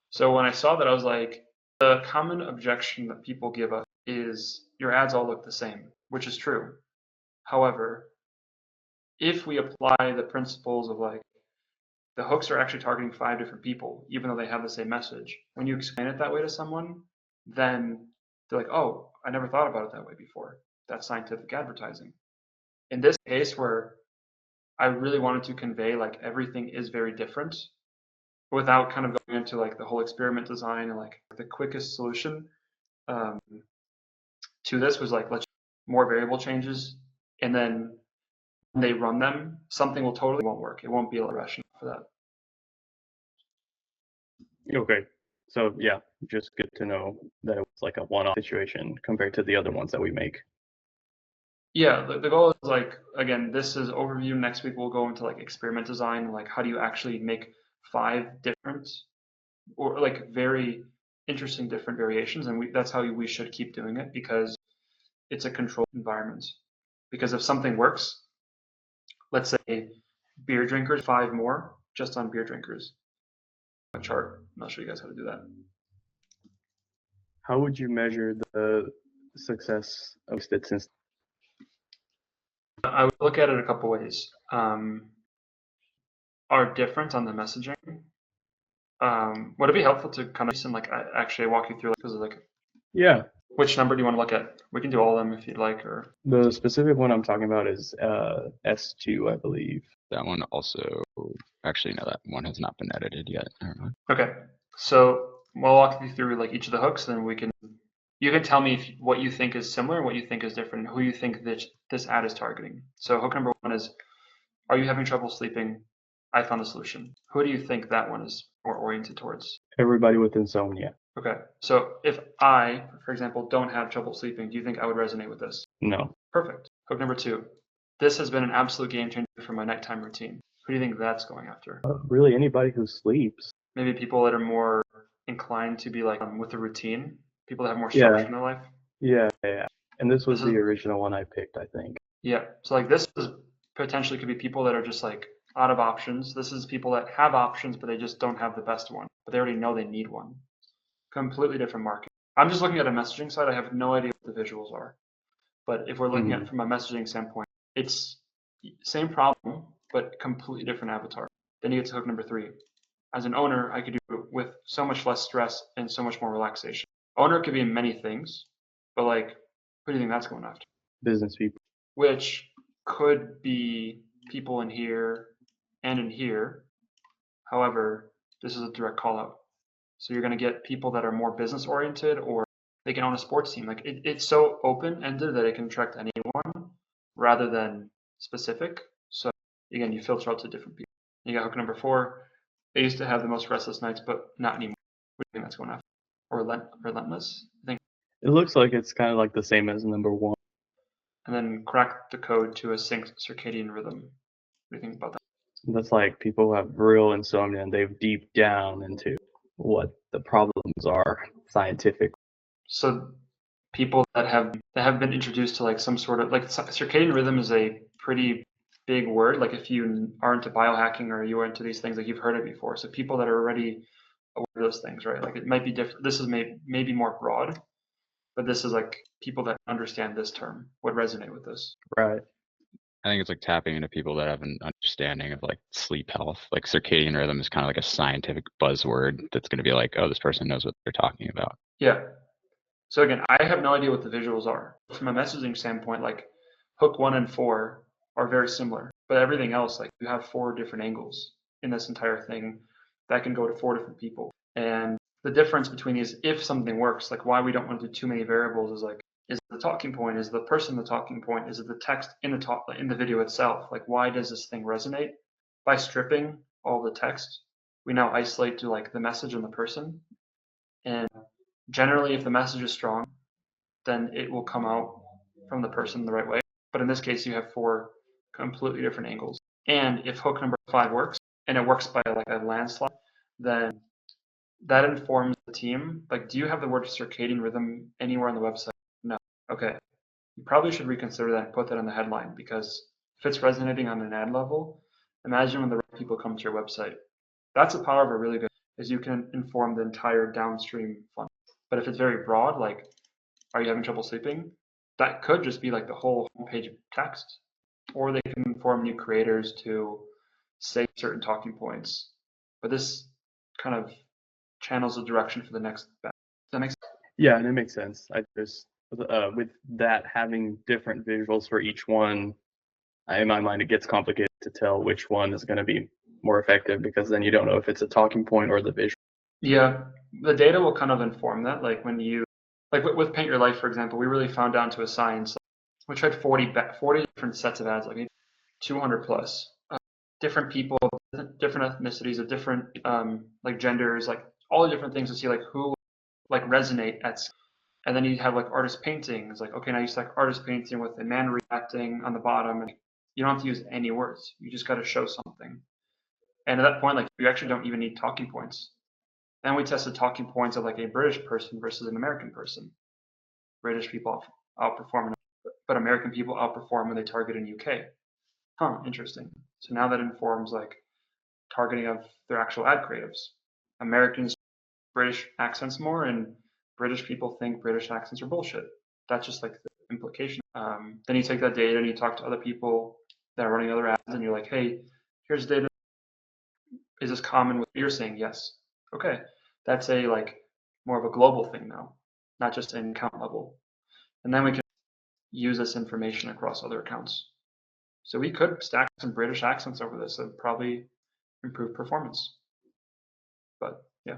So when I saw that, I was like, the common objection that people give us is your ads all look the same, which is true. However, if we apply the principles of like the hooks are actually targeting 5 different people, even though they have the same message, when you explain it that way to someone, then they're like, oh, I never thought about it that way before. That's scientific advertising. In this case where I really wanted to convey like everything is very different without kind of going into like the whole experiment design and like the quickest solution to this was like, let's more variable changes, and then when they run them, something will totally won't work. It won't be rational for that. Okay, so yeah, just good to know that it was like a one-off situation compared to the other ones that we make. Yeah, the goal is like, again, this is overview. Next week we'll go into like experiment design, like how do you actually make 5 different or like very interesting different variations, and that's how we should keep doing it because it's a controlled environment. Because if something works, let's say beer drinkers, 5 more just on beer drinkers. A chart. I'll show you guys how to do that. How would you measure the success of it since? I would look at it a couple ways. Are different on the messaging. Would it be helpful to kind of like actually walk you through because like Yeah, which number do you want to look at? We can do all of them if you'd like, or the specific one I'm talking about is S2, I believe. That one also, actually, no, that one has not been edited yet. Never mind. okay. So we'll walk you through like each of the hooks, then you can tell me what you think is similar, what you think is different, and who you think that this ad is targeting. So hook number 1 is, are you having trouble sleeping? I found a solution. Who do you think that one is more oriented towards? Everybody with insomnia. Okay, so if I, for example, don't have trouble sleeping, do you think I would resonate with this? No. Perfect. Hook number 2. This has been an absolute game changer for my nighttime routine. Who do you think that's going after? Really, anybody who sleeps. Maybe people that are more inclined to be like with a routine, people that have more structure in their life. Yeah. And this was This is- the original one I picked, I think. Yeah, so like this is potentially could be people that are just like out of options. This is people that have options, but they just don't have the best one, but they already know they need one. Completely different market. I'm just looking at a messaging side. I have no idea what the visuals are. But if we're looking at it from a messaging standpoint, it's same problem, but completely different avatar. Then you get to hook number 3. As an owner, I could do it with so much less stress and so much more relaxation. Owner could be many things, but like, who do you think that's going after? Business people. Which could be people in here and in here. However, this is a direct call out. So you're going to get people that are more business oriented, or they can own a sports team. Like it's so open ended that it can attract anyone rather than specific. So again, you filter out to different people. You got hook number 4. They used to have the most restless nights, but not anymore. What do you think that's going after? Or relentless? I think. It looks like it's kind of like the same as number 1. And then crack the code to a synced circadian rhythm. What do you think about that? That's like people who have real insomnia and they've deep down into what the problems are scientific. So people that have been introduced to like some sort of like circadian rhythm is a pretty big word. Like if you are into biohacking or you are into these things, like you've heard it before. So people that are already aware of those things, right? Like it might be different. This is maybe more broad, but this is like people that understand this term would resonate with this. Right. I think it's like tapping into people that have an understanding of like sleep health. Like circadian rhythm is kind of like a scientific buzzword that's going to be like, oh, this person knows what they're talking about. Yeah. So again, I have no idea what the visuals are. From a messaging standpoint, like hook 1 and 4 are very similar, but everything else, like you have 4 different angles in this entire thing that can go to 4 different people. And the difference between these, if something works, like why we don't want to do too many variables is like, is the talking point, is the person the talking point, is it the text in the video itself? Like why does this thing resonate? By stripping all the text, we now isolate to like the message and the person. And generally, if the message is strong, then it will come out from the person the right way. But in this case, you have 4 completely different angles. And if hook number 5 works, and it works by like a landslide, then that informs the team. Like, do you have the word circadian rhythm anywhere on the website? No. Okay. You probably should reconsider that and put that on the headline, because if it's resonating on an ad level, imagine when the right people come to your website. That's the power of a really good, is you can inform the entire downstream funnel. But if it's very broad, like, are you having trouble sleeping? That could just be like the whole homepage of text. Or they can inform new creators to say certain talking points. But this kind of channels the direction for the next batch. Does that make sense? Yeah, and it makes sense. I just with that having different visuals for each one, in my mind it gets complicated to tell which one is going to be more effective, because then you don't know if it's a talking point or the visual. Yeah, the data will kind of inform that. Like when you, like with Paint Your Life, for example, we really found down to a science. We tried 40 different sets of ads, like 200 plus, different people, different ethnicities, of different like genders, like all the different things to see like who like resonate at. And then you have like artist painting. It's like, okay, now you select artist painting with a man reacting on the bottom, and you don't have to use any words. You just got to show something. And at that point, like you actually don't even need talking points. Then we tested talking points of like a British person versus an American person. British people outperform, but American people outperform when they target in UK. Huh, interesting. So now that informs like targeting of their actual ad creatives. Americans, British accents more, and British people think British accents are bullshit. That's just like the implication. Then you take that data and you talk to other people that are running other ads, and you're like, hey, here's data. Is this common with what you're saying? Yes. Okay. That's a like more of a global thing now, not just an account level. And then we can use this information across other accounts. So we could stack some British accents over this and probably improve performance. But yeah,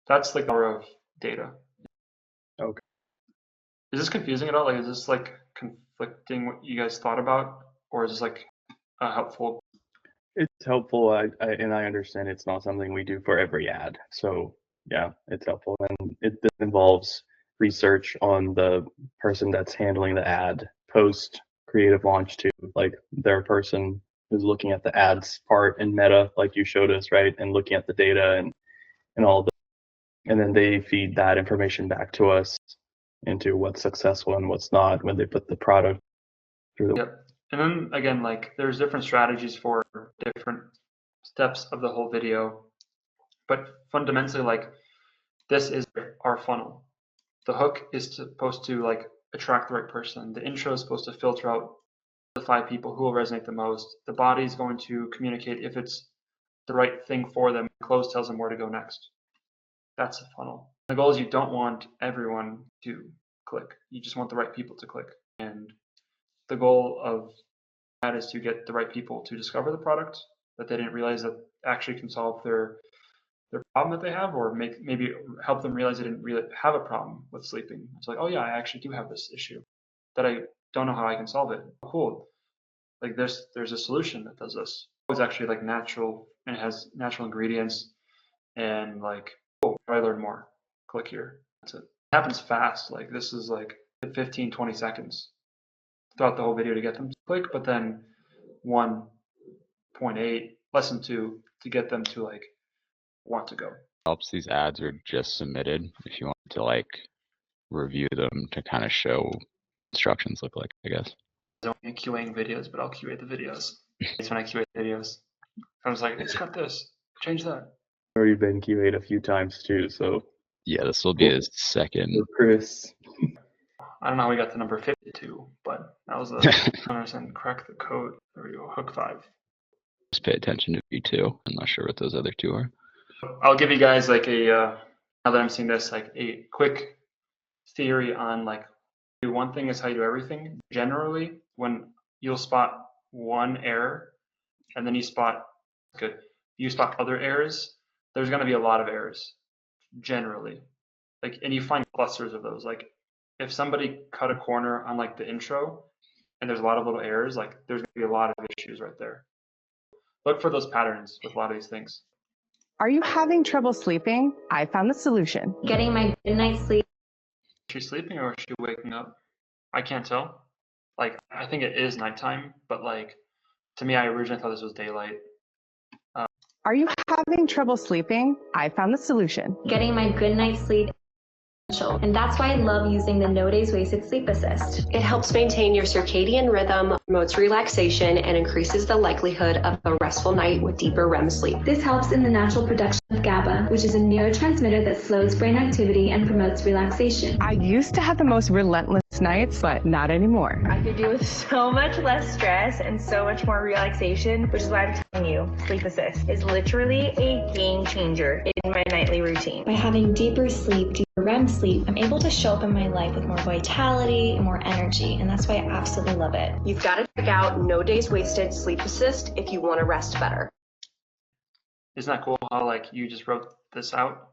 that's like the power of data. Okay. Is this confusing at all? Like, is this like conflicting what you guys thought about, or is this like helpful? It's helpful. And I understand it's not something we do for every ad. So yeah, it's helpful. And this involves research on the person that's handling the ad post creative launch too. Like their person who's looking at the ads part in Meta, like you showed us, right? And looking at the data and all the, and then they feed that information back to us into what's successful and what's not when they put the product through the. Yep. And then again, like there's different strategies for different steps of the whole video, but fundamentally, like this is our funnel. The hook is supposed to like attract the right person. The intro is supposed to filter out the 5 people who will resonate the most. The body is going to communicate if it's the right thing for them. Close tells them where to go next. That's the funnel. The goal is you don't want everyone to click. You just want the right people to click. And the goal of that is to get the right people to discover the product that they didn't realize that actually can solve their problem that they have, or maybe help them realize they didn't really have a problem with sleeping. It's like, oh yeah, I actually do have this issue that I don't know how I can solve it. Cool. Like there's a solution that does this. It's actually like natural and it has natural ingredients and like, oh, try to learn more. Click here. That's it. It happens fast. Like this is like 15, 20 seconds throughout the whole video to get them to click, but then 1.8, less than 2 to get them to like want to go. Helps these ads are just submitted if you want to like review them to kind of show what instructions look like, I guess. I don't like QAing videos, but I'll QA the videos. It's when I QA videos. I was like, it's got this, change that. Already been QA'd a few times too, so. Yeah, this will be his second. For Chris. I don't know how we got to number 52, but that was the 100% crack the code. There we go, hook 5. Just pay attention to V2. I'm not sure what those other 2 are. I'll give you guys like a, now that I'm seeing this, like a quick theory on like, one thing is how you do everything. Generally, when you'll spot one error and then you spot other errors, there's going to be a lot of errors generally. Like, and you find clusters of those. Like if somebody cut a corner on like the intro and there's a lot of little errors, like there's going to be a lot of issues right there. Look for those patterns with a lot of these things. Are you having trouble sleeping? I found the solution. Getting my good night's sleep. Is she sleeping or is she waking up? I can't tell. Like, I think it is nighttime, but like, to me, I originally thought this was daylight. Are you having trouble sleeping? I found the solution. Getting my good night's sleep. And that's why I love using the No Days Wasted Sleep Assist. It helps maintain your circadian rhythm, promotes relaxation, and increases the likelihood of a restful night with deeper REM sleep. This helps in the natural production of GABA, which is a neurotransmitter that slows brain activity and promotes relaxation. I used to have the most relentless nights, but not anymore. I could do with so much less stress and so much more relaxation, which is why I'm telling you, Sleep Assist is literally a game changer in my nightly routine. By having deeper sleep, deeper REM sleep, I'm able to show up in my life with more vitality and more energy, and that's why I absolutely love it. You've got to check out No Days Wasted Sleep Assist if you want to rest better. Isn't that cool how like you just wrote this out,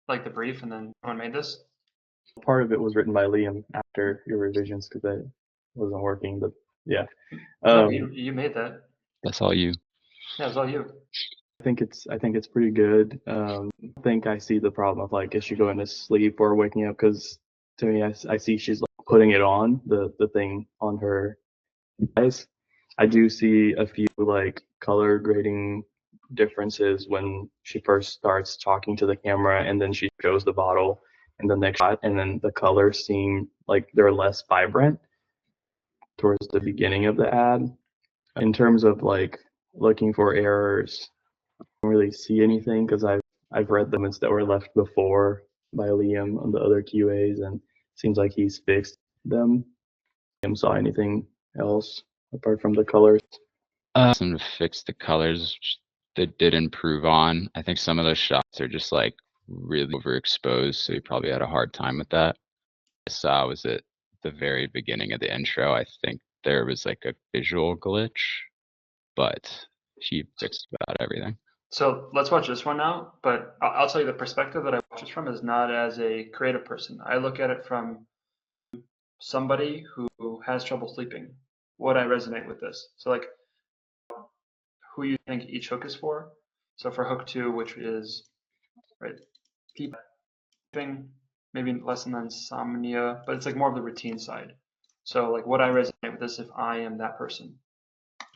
like the brief, and then someone made this? Part of it was written by Liam after your revisions because it wasn't working, but yeah. No, you made that. That's all you. Yeah, it was all you. I think it's pretty good. I think I see the problem of like, is she going to sleep or waking up? Because to me, I see she's like putting it on the thing on her eyes. I do see a few like color grading differences when she first starts talking to the camera and then she shows the bottle in the next shot, and then the colors seem like they're less vibrant towards the beginning of the ad. In terms of like looking for errors, I don't really see anything because I've read the comments that were left before by Liam on the other QAs, and it seems like he's fixed them. Liam saw anything else apart from the colors? Some to fix the colors that did improve on. I think some of those shots are just like really overexposed, so you probably had a hard time with that. I saw was at the very beginning of the intro. I think there was like a visual glitch, but she fixed about everything. So let's watch this one now, but I'll tell you the perspective that I watch this from is not as a creative person. I look at it from somebody who has trouble sleeping. Would I resonate with this? So like, who you think each hook is for. So for hook 2, which is right, people, maybe less than insomnia, but it's like more of the routine side. So like, would I resonate with this if I am that person?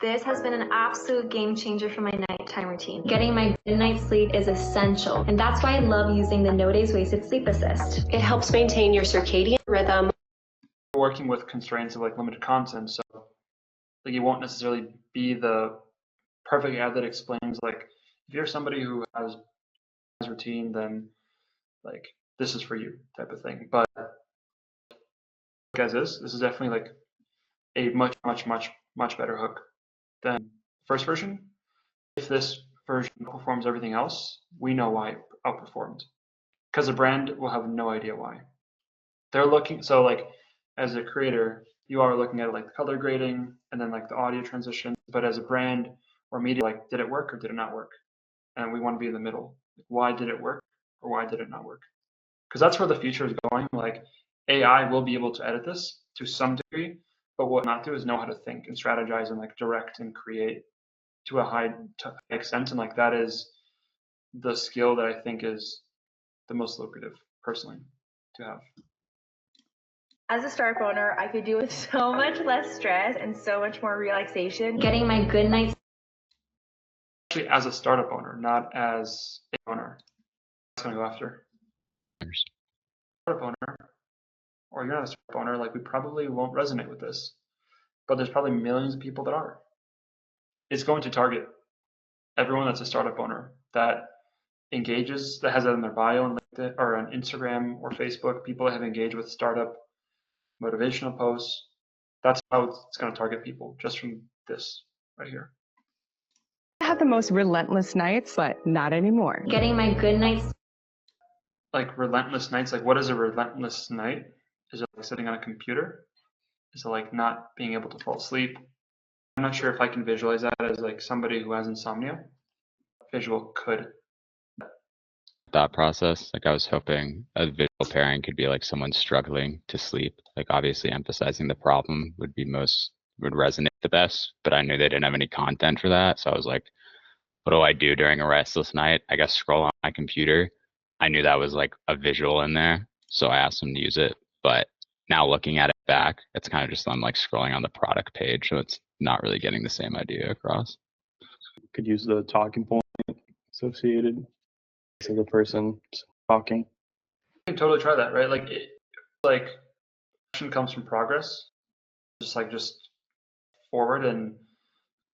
This has been an absolute game changer for my nighttime routine. Getting my good night's sleep is essential, and that's why I love using the No Days Wasted Sleep Assist. It helps maintain your circadian rhythm. Working with constraints of like limited content, so like, it won't necessarily be the perfect ad that explains like, if you're somebody who has routine, then like this is for you type of thing. But as this is definitely like a much better hook than the first version. If this version outperforms everything else, we know why it outperformed, because the brand will have no idea why. They're looking, so like as a creator, you are looking at like the color grading and then like the audio transition, but as a brand or media, like, did it work or did it not work? And we want to be in the middle. Like, why did it work or why did it not work? Because that's where the future is going. Like, AI will be able to edit this to some degree, but what not do is know how to think and strategize and like direct and create to a high extent. And like, that is the skill that I think is the most lucrative personally to have. As a startup owner, I could do with so much less stress and so much more relaxation. Getting my good night's Actually, as a startup owner, not as a owner. That's going to go after. Startup owner, or you're not a startup owner, like, we probably won't resonate with this, but there's probably millions of people that are. It's going to target everyone that's a startup owner that engages, that has it in their bio on LinkedIn or on Instagram or Facebook, people that have engaged with startup motivational posts. That's how it's going to target people, just from this right here. I had the most relentless nights, but not anymore. getting my good night's Like, relentless nights, like, what is a relentless night? Is it like sitting on a computer? Is it like not being able to fall asleep? I'm not sure if I can visualize that as like somebody who has insomnia. Visual could. Thought process. Like, I was hoping a visual pairing could be like someone struggling to sleep. Like, obviously emphasizing the problem would resonate the best, but I knew they didn't have any content for that. So I was like, what do I do during a restless night? I guess scroll on my computer. I knew that was like a visual in there, so I asked them to use it. But now looking at it back, it's kind of just I'm like scrolling on the product page, so it's not really getting the same idea across. Could use the talking point associated to the person talking. You can totally try that, right? Like, like action comes from progress. Just forward. And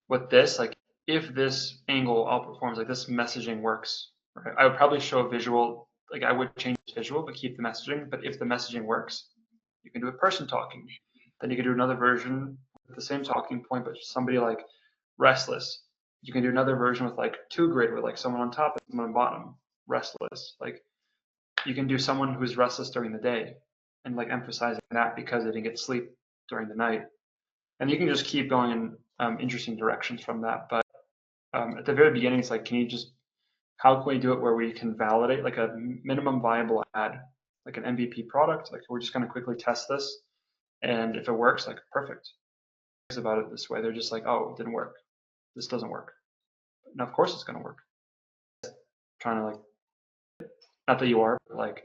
with this, like, if this angle outperforms, like this messaging works, right? I would probably show a visual. Like, I would change the visual but keep the messaging. But if the messaging works, you can do a person talking. Then you can do another version with the same talking point, but somebody like restless. You can do another version with like 2 grid with like someone on top and someone on bottom, restless. Like, you can do someone who's restless during the day and like emphasizing that because they didn't get sleep during the night. And you can just keep going in interesting directions from that. But at the very beginning, it's like, how can we do it where we can validate like a minimum viable ad, like an MVP product? Like, we're just going to quickly test this. And if it works, like, perfect. About it this way, they're just like, oh, it didn't work. This doesn't work. Now, of course it's going to work. Trying to like, not that you are, but like,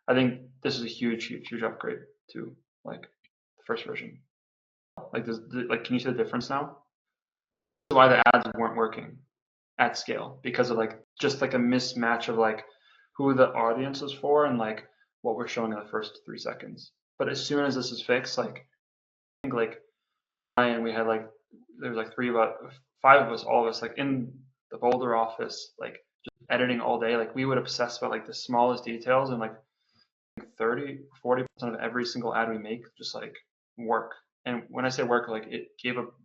I think this is a huge upgrade to like the first version. Like, like, can you see the difference now? Why the ads weren't working at scale, because of like just like a mismatch of like who the audience was for and like what we're showing in the first 3 seconds. But as soon as this is fixed, like, I think like, and we had like, there was like 5 of us, all of us, like in the Boulder office, like just editing all day. Like, we would obsess about like the smallest details, and like 30-40% of every single ad we make just like work. And when I say work, like, it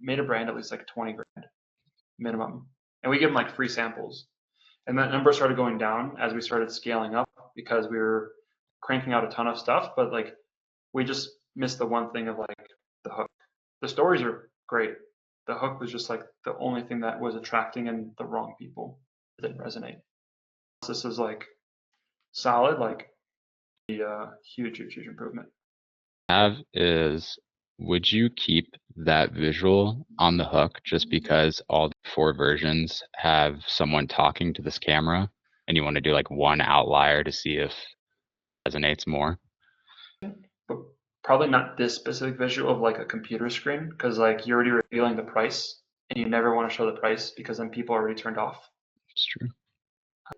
made a brand at least like 20 grand minimum. And we give them like free samples. And that number started going down as we started scaling up because we were cranking out a ton of stuff, but like, we just missed the one thing of like the hook. The stories are great. The hook was just like the only thing that was attracting in the wrong people. It didn't resonate. This is like solid, like the huge improvement. Have is would you keep that visual on the hook just because all 4 versions have someone talking to this camera and you want to do like one outlier to see if it resonates more? But probably not this specific visual of like a computer screen, because like you're already revealing the price and you never want to show the price because then people are already turned off. It's true.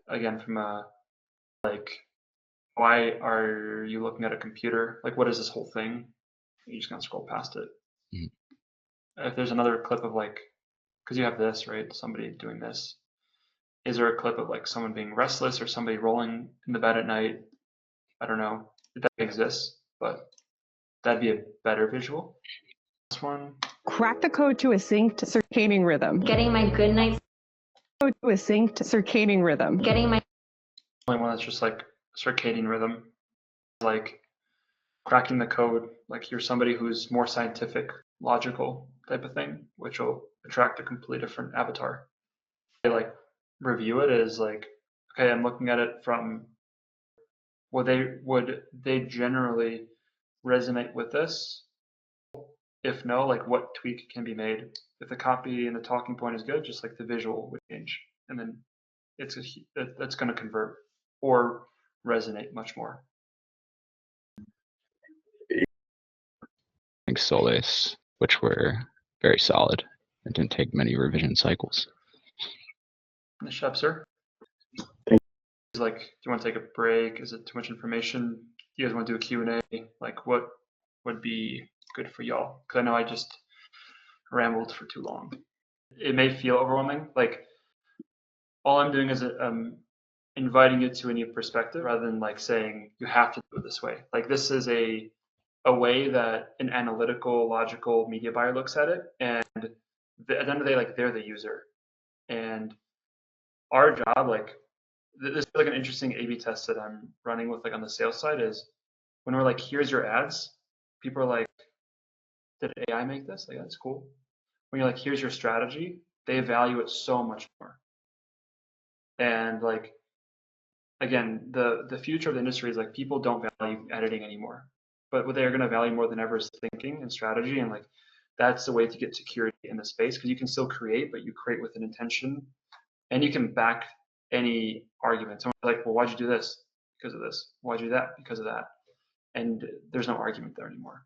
Again, from a like, why are you looking at a computer? Like, what is this whole thing? You just gonna scroll past it. If there's another clip of like, because you have this, right? Somebody doing this. Is there a clip of like someone being restless or somebody rolling in the bed at night? I don't know if that exists, but that'd be a better visual. This one. Crack the code to a synced circadian rhythm. Getting my good night's Code to a synced circadian rhythm. getting my Only one that's just like circadian rhythm, like cracking the code. Like you're somebody who's more scientific, logical type of thing, which will attract a completely different avatar. They like review it as like, okay, I'm looking at it from would they generally resonate with this? If no, like what tweak can be made? If the copy and the talking point is good, just like the visual would change, and then that's going to convert or resonate much more. I think Solace, which were very solid. It didn't take many revision cycles. The chef, sir. Like, do you want to take a break? Is it too much information? Do you guys want to do a Q&A? Like, what would be good for y'all? Because I know I just rambled for too long. It may feel overwhelming. Like, all I'm doing is inviting you to a new perspective rather than like saying you have to do it this way. Like, this is a way that an analytical, logical media buyer looks at it, and at the end of the day, like they're the user, and our job, like this is like an interesting A/B test that I'm running with, like on the sales side, is when we're like, here's your ads, people are like, did AI make this? Like that's cool. When you're like, here's your strategy, they value it so much more. And like, again, the future of the industry is like people don't value editing anymore, but what they're going to value more than ever is thinking and strategy, and like that's the way to get security in the space, because you can still create, but you create with an intention, and you can back any argument. Someone's like, well, why'd you do this? Because of this. Why'd you do that? Because of that. And there's no argument there anymore.